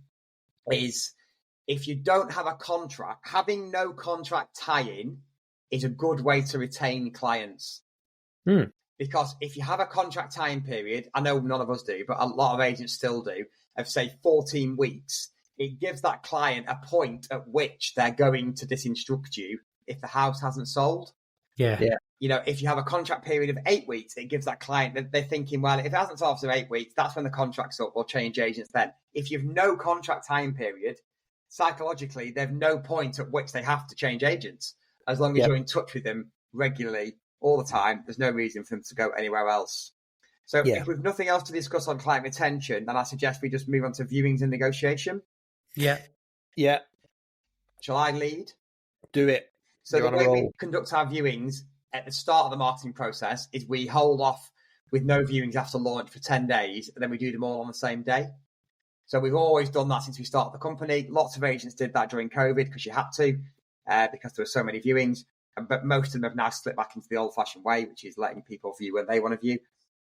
is if you don't have a contract, having no contract tie-in is a good way to retain clients. Because if you have a contract tie-in period, I know none of us do, but a lot of agents still do, of say 14 weeks, it gives that client a point at which they're going to disinstruct you if the house hasn't sold. Yeah. You know, if you have a contract period of 8 weeks, it gives that client, they're thinking, well, if it hasn't sold for 8 weeks, that's when the contract's up. We'll change agents then. If you've no contract time period, psychologically, there's no point at which they have to change agents. As long as you're in touch with them regularly all the time, there's no reason for them to go anywhere else. So if we've nothing else to discuss on client retention, then I suggest we just move on to viewings and negotiation. Yeah. Shall I lead? Do it. So the way we conduct our viewings at the start of the marketing process is we hold off with no viewings after launch for 10 days, and then we do them all on the same day. So we've always done that since we started the company. Lots of agents did that during COVID because you had to, because there were so many viewings. But most of them have now slipped back into the old-fashioned way, which is letting people view when they want to view.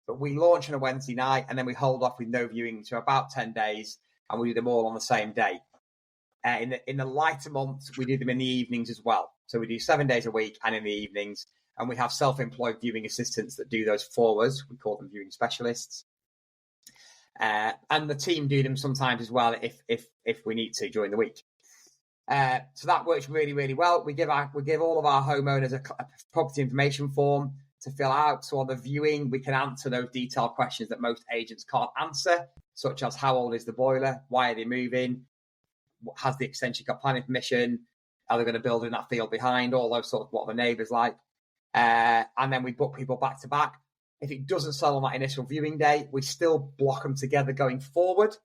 But we launch on a Wednesday night, and then we hold off with no viewings for about 10 days, and we do them all on the same day. In the lighter months, we do them in the evenings as well. So we do 7 days a week and in the evenings. And we have self-employed viewing assistants that do those for us. We call them viewing specialists. And the team do them sometimes as well if we need to during the week. So that works really, really well. We give all of our homeowners a property information form to fill out. So on the viewing, we can answer those detailed questions that most agents can't answer, such as how old is the boiler? Why are they moving? Has the extension got planning permission? Are they going to build in that field behind? All those sort of what the neighbours like. And then we book people back to back. If it doesn't sell on that initial viewing day, we still block them together going forward.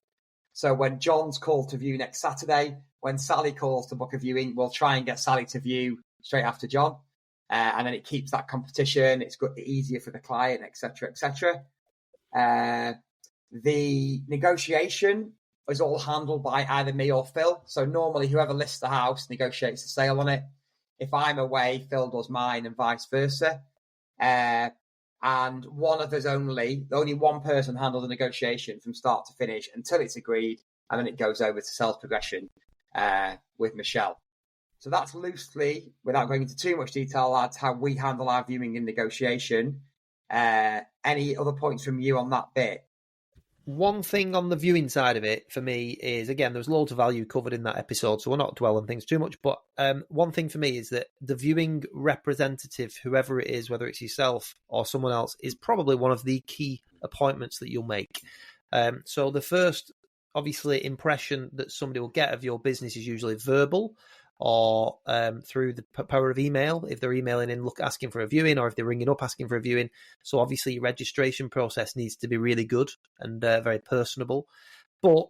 So when John's called to view next Saturday, when Sally calls to book a viewing, we'll try and get Sally to view straight after John. And then it keeps that competition. It's good, easier for the client, etc., etc. The negotiation is all handled by either me or Phil. So normally whoever lists the house negotiates the sale on it. If I'm away, Phil does mine and vice versa. And one of us only one person handles the negotiation from start to finish until it's agreed. And then it goes over to sales progression with Michelle. So that's loosely, without going into too much detail, that's how we handle our viewing and negotiation. Any other points from you on that bit? One thing on the viewing side of it for me is, again, there's loads of value covered in that episode, so we'll not dwell on things too much. But one thing for me is that the viewing representative, whoever it is, whether it's yourself or someone else, is probably one of the key appointments that you'll make. So the first, obviously, impression that somebody will get of your business is usually verbal, or through the power of email, if they're emailing in asking for a viewing, or if they're ringing up asking for a viewing. So obviously your registration process needs to be really good and very personable. But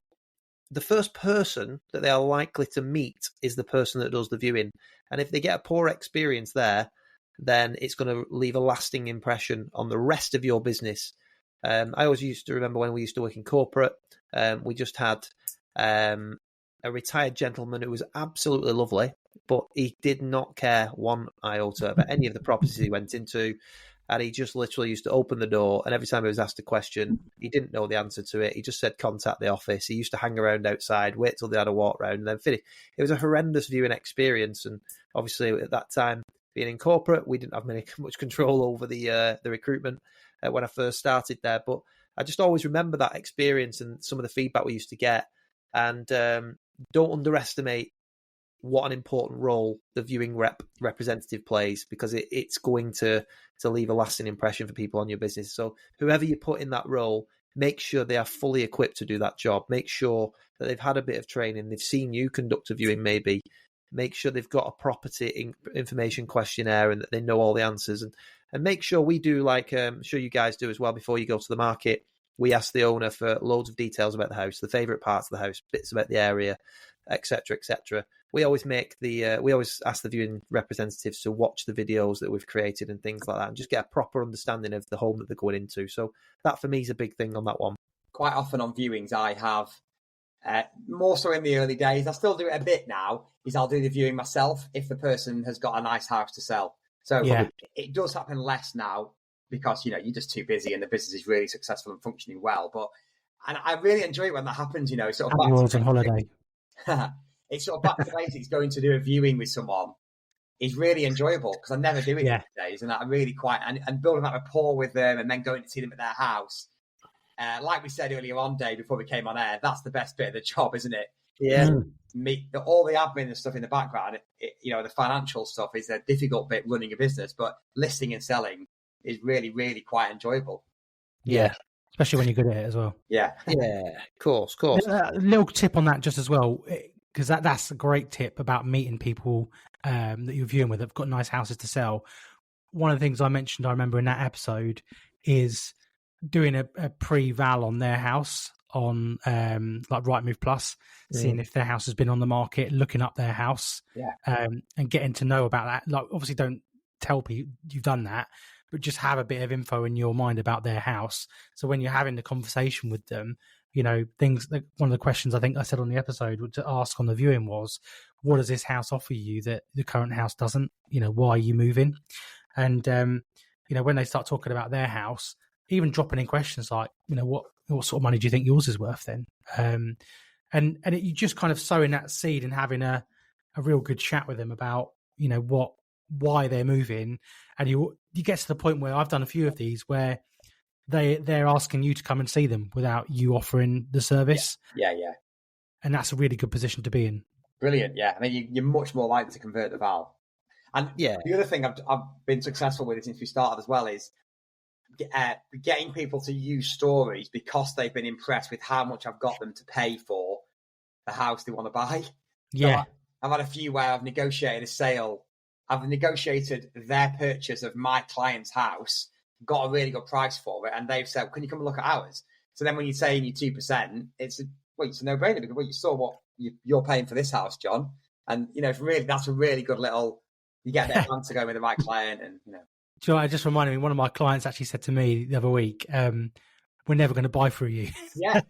the first person that they are likely to meet is the person that does the viewing. And if they get a poor experience there, then it's going to leave a lasting impression on the rest of your business. I always used to remember when we used to work in corporate, we just had a retired gentleman who was absolutely lovely, but he did not care one iota about any of the properties he went into. And he just literally used to open the door, and every time he was asked a question, he didn't know the answer to it. He just said, contact the office. He used to hang around outside, wait till they had a walk round, and then finish. It was a horrendous viewing experience. And obviously, at that time, being in corporate, we didn't have much control over the recruitment when I first started there. But I just always remember that experience and some of the feedback we used to get. And don't underestimate what an important role the viewing representative plays, because it's going to leave a lasting impression for people on your business. So whoever you put in that role, make sure they are fully equipped to do that job. Make sure that they've had a bit of training. They've seen you conduct a viewing maybe. Make sure they've got a property information questionnaire and that they know all the answers. And make sure we do, like I'm sure you guys do as well, before you go to the market, we ask the owner for loads of details about the house, the favourite parts of the house, bits about the area, etc., etc. We always we always ask the viewing representatives to watch the videos that we've created and things like that, and just get a proper understanding of the home that they're going into. So that for me is a big thing on that one. Quite often on viewings, I have more so in the early days. I still do it a bit now. I'll do the viewing myself if the person has got a nice house to sell. So it does happen less now because you're just too busy and the business is really successful and functioning well. And I really enjoy it when that happens. Sort of back on holiday. It's sort of back to basics. Going to do a viewing with someone is really enjoyable because I never do it these days, and I really and building that rapport with them and then going to see them at their house. Like we said earlier on, Dave, before we came on air, that's the best bit of the job, isn't it? Yeah. All the admin and stuff in the background, the financial stuff is a difficult bit running a business, but listing and selling is really, really quite enjoyable. Yeah. Especially when you're good at it as well. Yeah. Yeah, of course. A little tip on that just as well, because that's a great tip about meeting people that you're viewing with that have got nice houses to sell. One of the things I mentioned, I remember in that episode, is doing a pre-val on their house on like Rightmove Plus, seeing if their house has been on the market, looking up their house, and getting to know about that. Like, obviously, don't tell people you've done that, but just have a bit of info in your mind about their house. So when you're having the conversation with them, things like one of the questions I think I said on the episode to ask on the viewing was, what does this house offer you that the current house doesn't? Why are you moving? And, when they start talking about their house, even dropping in questions like, what sort of money do you think yours is worth then? And you just kind of sowing that seed and having a real good chat with them about, why they're moving. And you get to the point where I've done a few of these where they're asking you to come and see them without you offering the service. Yeah. And that's a really good position to be in. Brilliant. Yeah. I mean, you're much more likely to convert the val. And the other thing I've been successful with since we started as well is getting people to use stories because they've been impressed with how much I've got them to pay for the house they want to buy. Yeah. So I've had a few where I've negotiated a sale. I've negotiated their purchase of my client's house, got a really good price for it, and they've said, can you come and look at ours? So then when you're saying you're 2%, it's a no-brainer because you saw what you're paying for this house, John. And, that's a really good little, you get that answer going with the right client and, Do you know, it just reminded me, one of my clients actually said to me the other week, we're never going to buy through you. Yeah.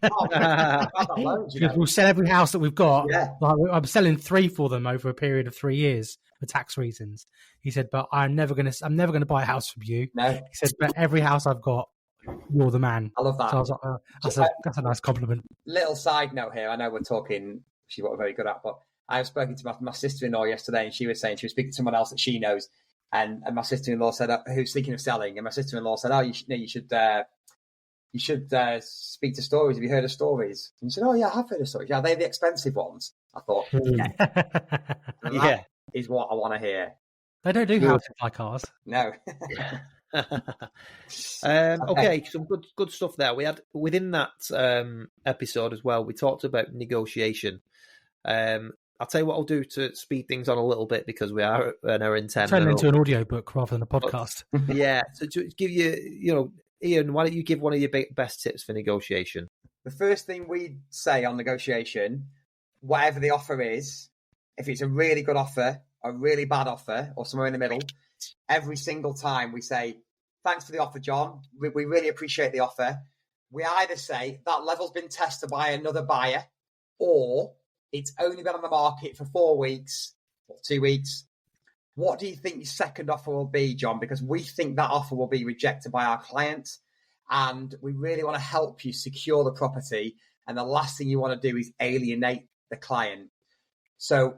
We'll sell every house that we've got. Yeah. Like, I'm selling 3 for them over a period of 3 years for tax reasons. He said, but I'm never going to buy a house from you. No. He said, but every house I've got, you're the man. I love that. So I was like, that's a nice compliment. Little side note here. I know we're talking, she's what we're very good at, but I was speaking to my sister-in-law yesterday, and she was saying she was speaking to someone else that she knows. And my sister-in-law said, who's thinking of selling? And my sister-in-law said, you should speak to stories. Have you heard of stories? And she said, yeah, I have heard of stories. Yeah, they're the expensive ones. I thought, that is what I want to hear. They don't do houses like ours. No. Okay, some good stuff there. We had within that episode as well, we talked about negotiation. I'll tell you what I'll do to speed things on a little bit because we are an hour in 10. Turn it into an audiobook rather than a podcast. Yeah. So to give you, Ian, why don't you give one of your best tips for negotiation? The first thing we say on negotiation, whatever the offer is, if it's a really good offer, a really bad offer, or somewhere in the middle, every single time we say, thanks for the offer, John. We really appreciate the offer. We either say that level's been tested by another buyer, or it's only been on the market for 4 weeks or 2 weeks. What do you think your second offer will be, John? Because we think that offer will be rejected by our client, and we really want to help you secure the property. And the last thing you want to do is alienate the client. So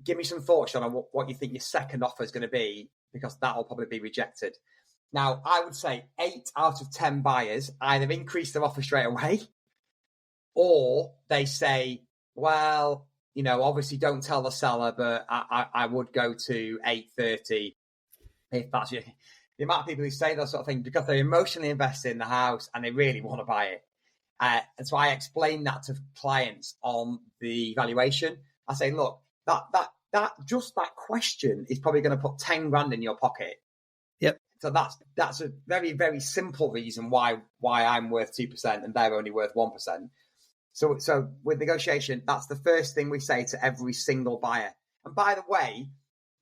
give me some thoughts, John, on what you think your second offer is going to be, because that will probably be rejected. Now, I would say 8 out of 10 buyers either increase their offer straight away, or they say, well, obviously don't tell the seller, but I would go to 8:30 if that's you. The amount of people who say that sort of thing because they're emotionally invested in the house and they really want to buy it. And so I explain that to clients on the valuation. I say, look, that question is probably going to put 10 grand in your pocket. Yep. So that's a very, very simple reason why I'm worth 2% and they're only worth 1%. So with negotiation, that's the first thing we say to every single buyer. And by the way,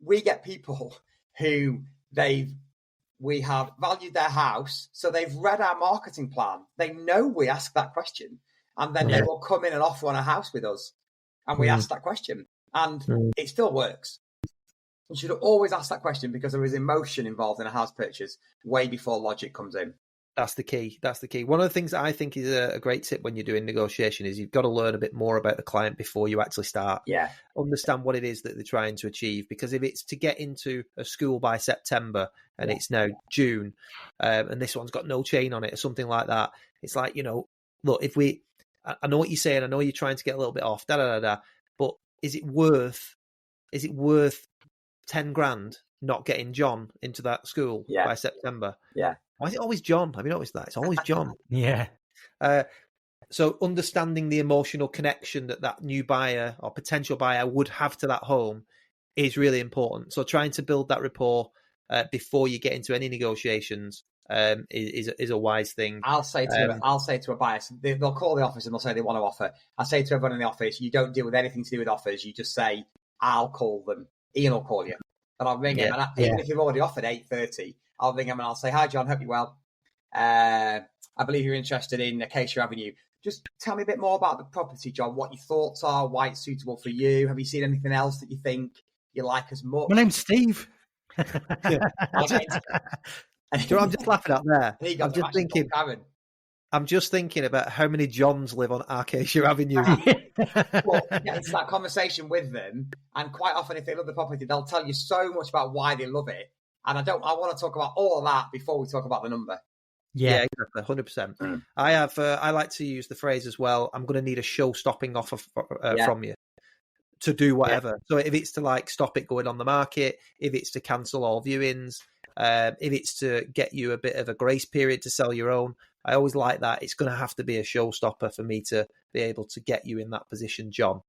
we get people who we have valued their house, so they've read our marketing plan. They know we ask that question, and then they will come in and offer on a house with us, and we ask that question, and it still works. You should always ask that question because there is emotion involved in a house purchase way before logic comes in. That's the key. One of the things that I think is a great tip when you're doing negotiation is you've got to learn a bit more about the client before you actually start. Yeah. Understand what it is that they're trying to achieve. Because if it's to get into a school by September and it's now June, and this one's got no chain on it or something like that, it's like, look, I know what you're saying. I know you're trying to get a little bit off, but is it worth 10 grand not getting John into that school by September? Yeah. Why is it always John? Have you noticed that? It's always John. Yeah. So understanding the emotional connection that new buyer or potential buyer would have to that home is really important. So trying to build that rapport before you get into any negotiations is a wise thing. I'll say to a buyer, they'll call the office and they'll say they want to offer. I say to everyone in the office, you don't deal with anything to do with offers. You just say, I'll call them. Ian will call you. And I'll ring him. And even if you've already offered 8:30, I'll ring him and I'll say, hi, John, hope you're well. I believe you're interested in Acacia Avenue. Just tell me a bit more about the property, John, what your thoughts are, why it's suitable for you. Have you seen anything else that you think you like as much? My name's Steve. I'm just laughing out there. I'm just thinking about how many Johns live on Acacia Avenue. Well, get into that conversation with them, and quite often, if they love the property, they'll tell you so much about why they love it. And I want to talk about all of that before we talk about the number. Yeah, exactly, 100%. I like to use the phrase as well. I'm going to need a show-stopping offer from you to do whatever. Yeah. So if it's to stop it going on the market, if it's to cancel all viewings, if it's to get you a bit of a grace period to sell your own, I always like that. It's going to have to be a showstopper for me to be able to get you in that position, John.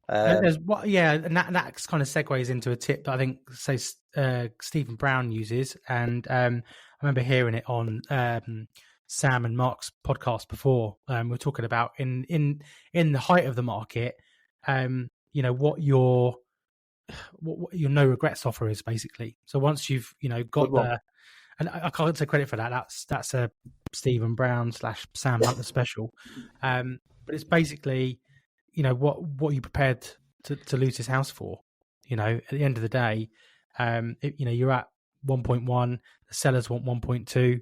And that kind of segues into a tip that I think Stephen Brown uses, and I remember hearing it on Sam and Mark's podcast before. We were talking about in the height of the market, what your no regrets offer is basically. So once you've got the, and I can't take credit for that. That's a Stephen Brown / Sam Hunter special, but it's basically. What are you prepared to lose this house for? At the end of the day, you're at 1.1, the sellers want 1.2,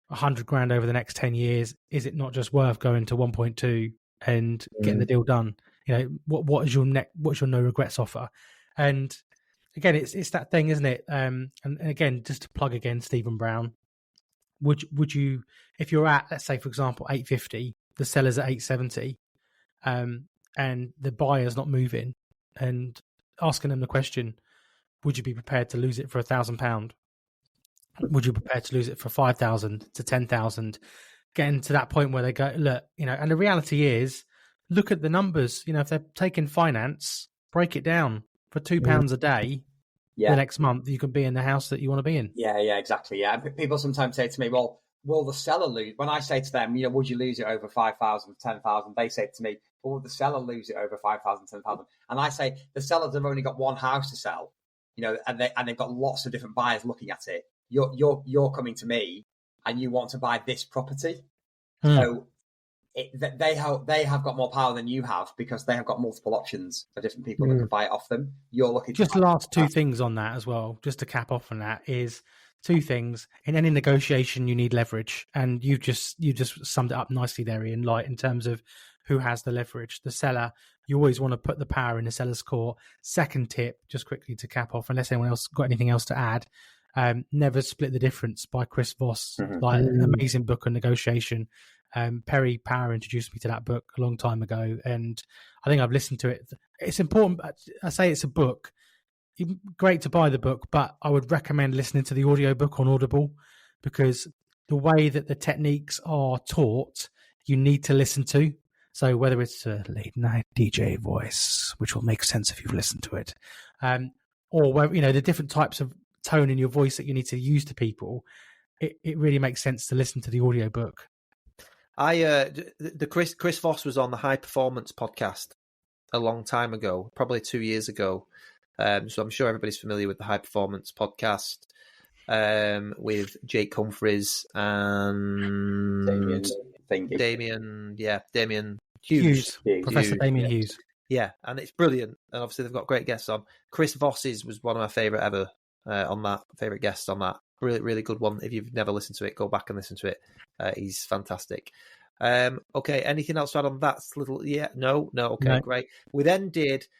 100 grand over the next 10 years. Is it not just worth going to 1.2 and getting the deal done? What is your no regrets offer? And again, it's that thing, isn't it? And again, just to plug again, Stephen Brown, would you, if you're at, let's say, for example, 850, the seller's at 870, and the buyer's not moving, and asking them the question, would you be prepared to lose it for £1,000? Would you be prepared to lose it for 5,000 to 10,000? Getting to that point where they go, look, and the reality is, look at the numbers. If they're taking finance, break it down for £2 a day. The next month you can be in the house that you want to be in. Yeah, exactly. Yeah, people sometimes say to me, well, will the seller lose? When I say to them, would you lose it over 5,000, 10,000? They say to me, will the seller lose it over 5,000, 10,000? And I say, the sellers have only got one house to sell, and they've got lots of different buyers looking at it. You're coming to me and you want to buy this property. So they have got more power than you have because they have got multiple options for different people that can buy it off them. You're looking just last two things on that as well, just to cap off on that is two things. In any negotiation, you need leverage, and you just summed it up nicely there, Ian. Like in terms of who has the leverage, the seller. You always want to put the power in the seller's court. Second tip, just quickly to cap off, unless anyone else got anything else to add. Never Split the Difference by Chris Voss, like an amazing book on negotiation. Perry Power introduced me to that book a long time ago, and I think I've listened to it. It's important. I say it's a book. Great to buy the book, but I would recommend listening to the audiobook on Audible because the way that the techniques are taught, you need to listen to. So whether it's a late night DJ voice, which will make sense if you've listened to it, or where, the different types of tone in your voice that you need to use to people, it really makes sense to listen to the audiobook. The Chris Voss was on the High Performance podcast a long time ago, probably 2 years ago. So I'm sure everybody's familiar with the High Performance podcast with Jake Humphreys and Damien Hughes. Professor Damien Hughes. Yeah, and it's brilliant. And obviously they've got great guests on. Chris Voss's was one of my favourite ever favourite guests on that. Really, really good one. If you've never listened to it, go back and listen to it. He's fantastic. Okay, anything else to add on that little? Yeah, no. Okay, no. Great. We then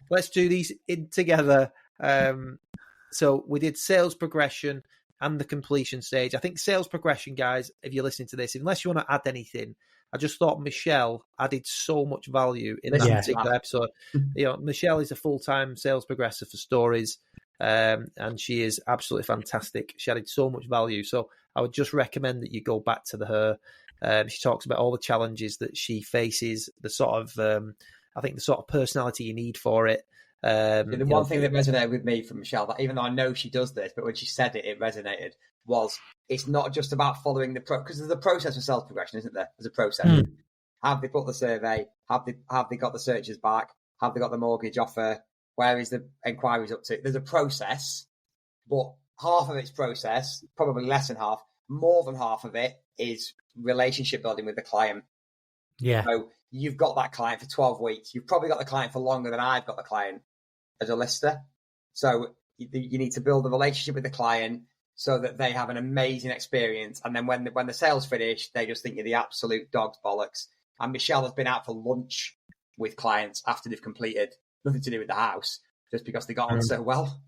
let's do these in together. So we did sales progression and the completion stage. I think sales progression, guys, if you're listening to this, unless you want to add anything, I just thought Michelle added so much value in that particular episode. Michelle is a full-time sales progressor for Stories, and she is absolutely fantastic. She added so much value. So I would just recommend that you go back to her. She talks about all the challenges that she faces, the sort of personality you need for it. The one thing that resonated with me from Michelle, that even though I know she does this, but when she said it, it resonated, was it's not just about following because there's a process for sales progression, isn't there? There's a process. Have they put the survey? Have they got the searches back? Have they got the mortgage offer? Where is the inquiries up to? There's a process, but half of it's process, probably less than half. More than half of it is relationship building with the client. Yeah. So you've got that client for 12 weeks. You've probably got the client for longer than I've got the client as a lister. So you need to build a relationship with the client so that they have an amazing experience. And then when the sales finish, they just think you're the absolute dog's bollocks. And Michelle has been out for lunch with clients after they've completed, nothing to do with the house, just because they got on so well.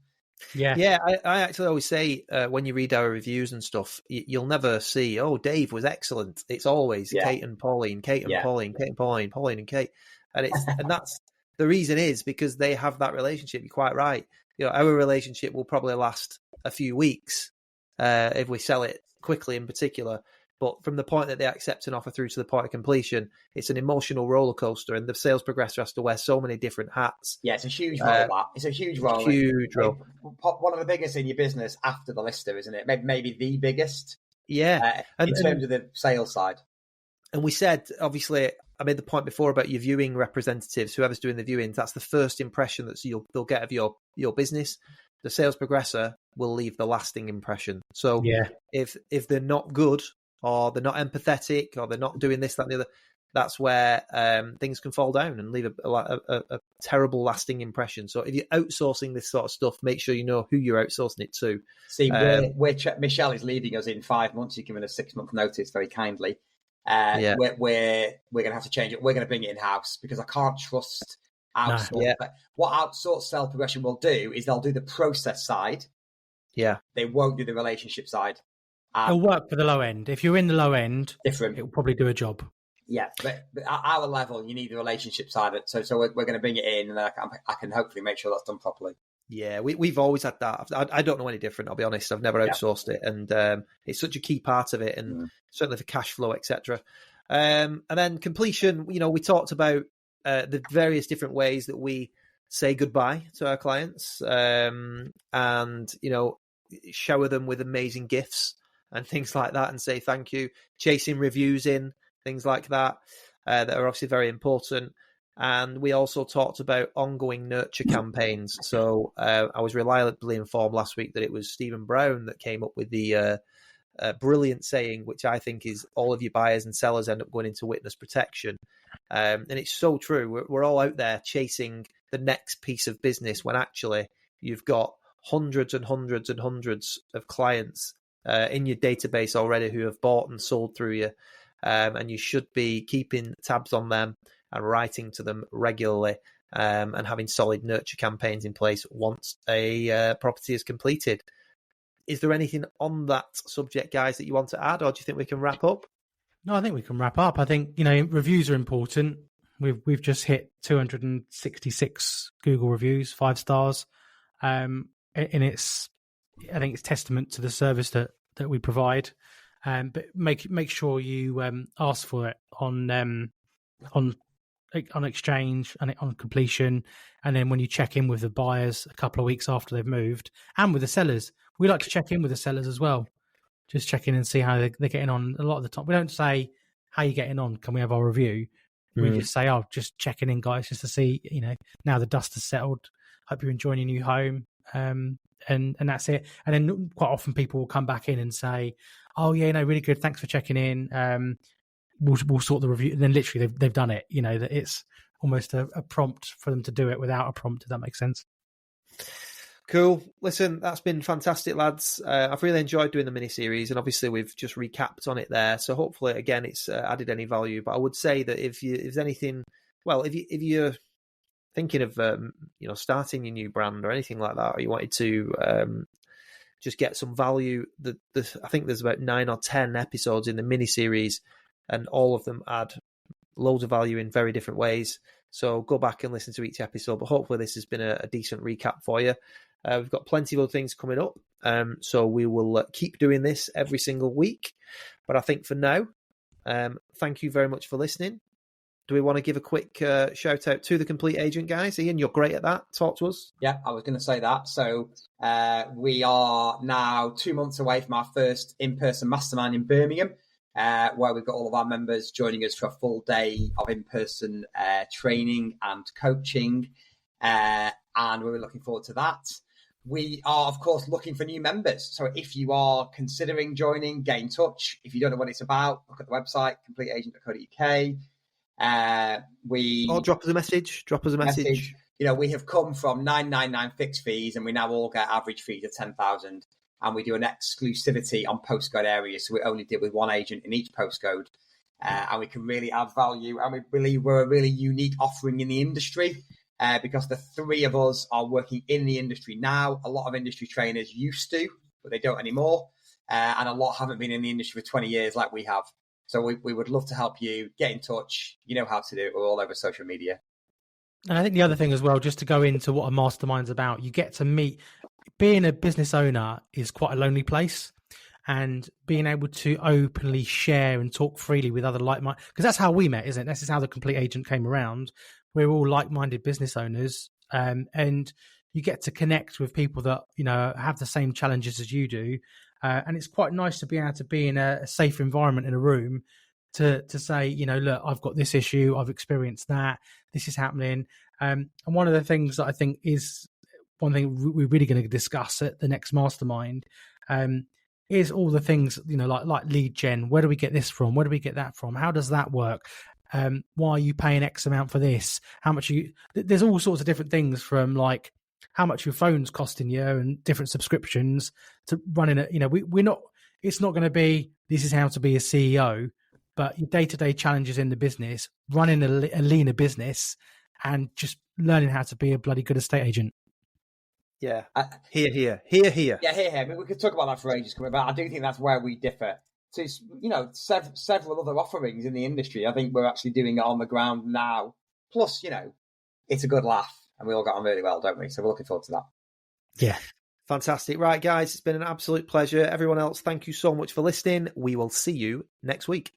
Yeah. I actually always say when you read our reviews and stuff, you'll never see, Dave was excellent. It's always Kate and Pauline, Pauline, and Kate, and that's the reason is because they have that relationship. You're quite right. Our relationship will probably last a few weeks if we sell it quickly, in particular. But from the point that they accept an offer through to the point of completion, it's an emotional roller coaster, and the sales progressor has to wear so many different hats. Yeah, it's a huge role. It's a huge role. Huge role. One of the biggest in your business after the lister, isn't it? Maybe the biggest. Yeah, in terms of the sales side. And we said, obviously, I made the point before about your viewing representatives, whoever's doing the viewings. That's the first impression that they'll get of your business. The sales progressor will leave the lasting impression. So if they're not good, or they're not empathetic, or they're not doing this, that, and the other, that's where things can fall down and leave a terrible lasting impression. So if you're outsourcing this sort of stuff, make sure you know who you're outsourcing it to. See, Michelle is leaving us in 5 months. You've given us 6 month notice very kindly. We're going to have to change it. We're going to bring it in-house because I can't trust outsource. What outsourced sales progression will do is they'll do the process side. Yeah. They won't do the relationship side. It'll work for the low end. If you're in the low end, different. It'll probably do a job. Yeah, but at our level, you need the relationship side. So we're going to bring it in, and I can hopefully make sure that's done properly. Yeah, we've always had that. I don't know any different, I'll be honest. I've never outsourced it, and it's such a key part of it, and certainly for cash flow, etc. And then completion, we talked about the various different ways that we say goodbye to our clients, and shower them with amazing gifts and things like that, and say thank you, chasing reviews in, things like that, that are obviously very important. And we also talked about ongoing nurture campaigns. So I was reliably informed last week that it was Stephen Brown that came up with the brilliant saying, which I think is all of your buyers and sellers end up going into witness protection. And it's so true. We're all out there chasing the next piece of business when actually you've got hundreds and hundreds and hundreds of clients in your database already who have bought and sold through you. And you should be keeping tabs on them and writing to them regularly and having solid nurture campaigns in place once a property is completed. Is there anything on that subject, guys, that you want to add, or do you think we can wrap up? No, I think we can wrap up. I think, you know, reviews are important. We've just hit 266 Google reviews, 5 stars. And I think it's testament to the service that we provide. But make sure you ask for it on exchange and on completion, and then when you check in with the buyers a couple of weeks after they've moved, and with the sellers. We like to check in with the sellers as well. Just check in and see how they're getting on. A lot of the time, we don't say, how are you getting on? Can we have our review? We just say, oh, just checking in, guys, just to see, you know, now the dust has settled. Hope you're enjoying your new home. And that's it. And then quite often people will come back in and say, oh, yeah, no, really good. Thanks for checking in. We'll sort the review. And then literally they've done it. You know, that it's almost a prompt for them to do it without a prompt, if that makes sense. Cool. Listen, that's been fantastic, lads. I've really enjoyed doing the mini-series, and obviously we've just recapped on it there. So hopefully, again, it's added any value. But I would say that if there's anything, well, if you're thinking of starting your new brand or anything like that, or you wanted to just get some value, I think there's about 9 or 10 episodes in the mini-series, and all of them add loads of value in very different ways. So go back and listen to each episode. But hopefully this has been a decent recap for you. We've got plenty of other things coming up. So we will keep doing this every single week. But I think for now, thank you very much for listening. Do we want to give a quick shout out to the Complete Agent guys? Ian, you're great at that. Talk to us. Yeah, I was going to say that. So we are now 2 months away from our first in-person mastermind in Birmingham, where we've got all of our members joining us for a full day of in-person training and coaching. And we're looking forward to that. We are, of course, looking for new members. So if you are considering joining, get in touch. If you don't know what it's about, look at the website, completeagent.co.uk. Or drop us a message. You know, we have come from 999 fixed fees, and we now all get average fees of 10,000. And we do an exclusivity on postcode areas. So we only deal with one agent in each postcode. And we can really add value. And we believe we're a really unique offering in the industry. Because the 3 of us are working in the industry now. A lot of industry trainers used to, but they don't anymore. And a lot haven't been in the industry for 20 years like we have. So we would love to help you. Get in touch. You know how to do it. We're all over social media. And I think the other thing as well, just to go into what a mastermind's about, you get to meet. Being a business owner is quite a lonely place. And being able to openly share and talk freely with other like-minded, because that's how we met, isn't it? This is how the Complete Agent came around. We're all like-minded business owners, and you get to connect with people that, you know, have the same challenges as you do. And it's quite nice to be able to be in a safe environment in a room to say, you know, look, I've got this issue, I've experienced that, this is happening. And one of the things that I think is one thing we're really going to discuss at the next mastermind is all the things, you know, like lead gen. Where do we get this from? Where do we get that from? How does that work? Why are you paying X amount for this? How much there's all sorts of different things, from like how much your phone's costing you and different subscriptions to running it. You know, it's not going to be, this is how to be a CEO, but your day-to-day challenges in the business, running a leaner business, and just learning how to be a bloody good estate agent. Yeah. Here. Yeah, here. I mean, we could talk about that for ages coming back. I do think that's where we differ. So, you know, several other offerings in the industry. I think we're actually doing it on the ground now. Plus, you know, it's a good laugh, and we all got on really well, don't we? So we're looking forward to that. Yeah. Fantastic. Right, guys, it's been an absolute pleasure. Everyone else, thank you so much for listening. We will see you next week.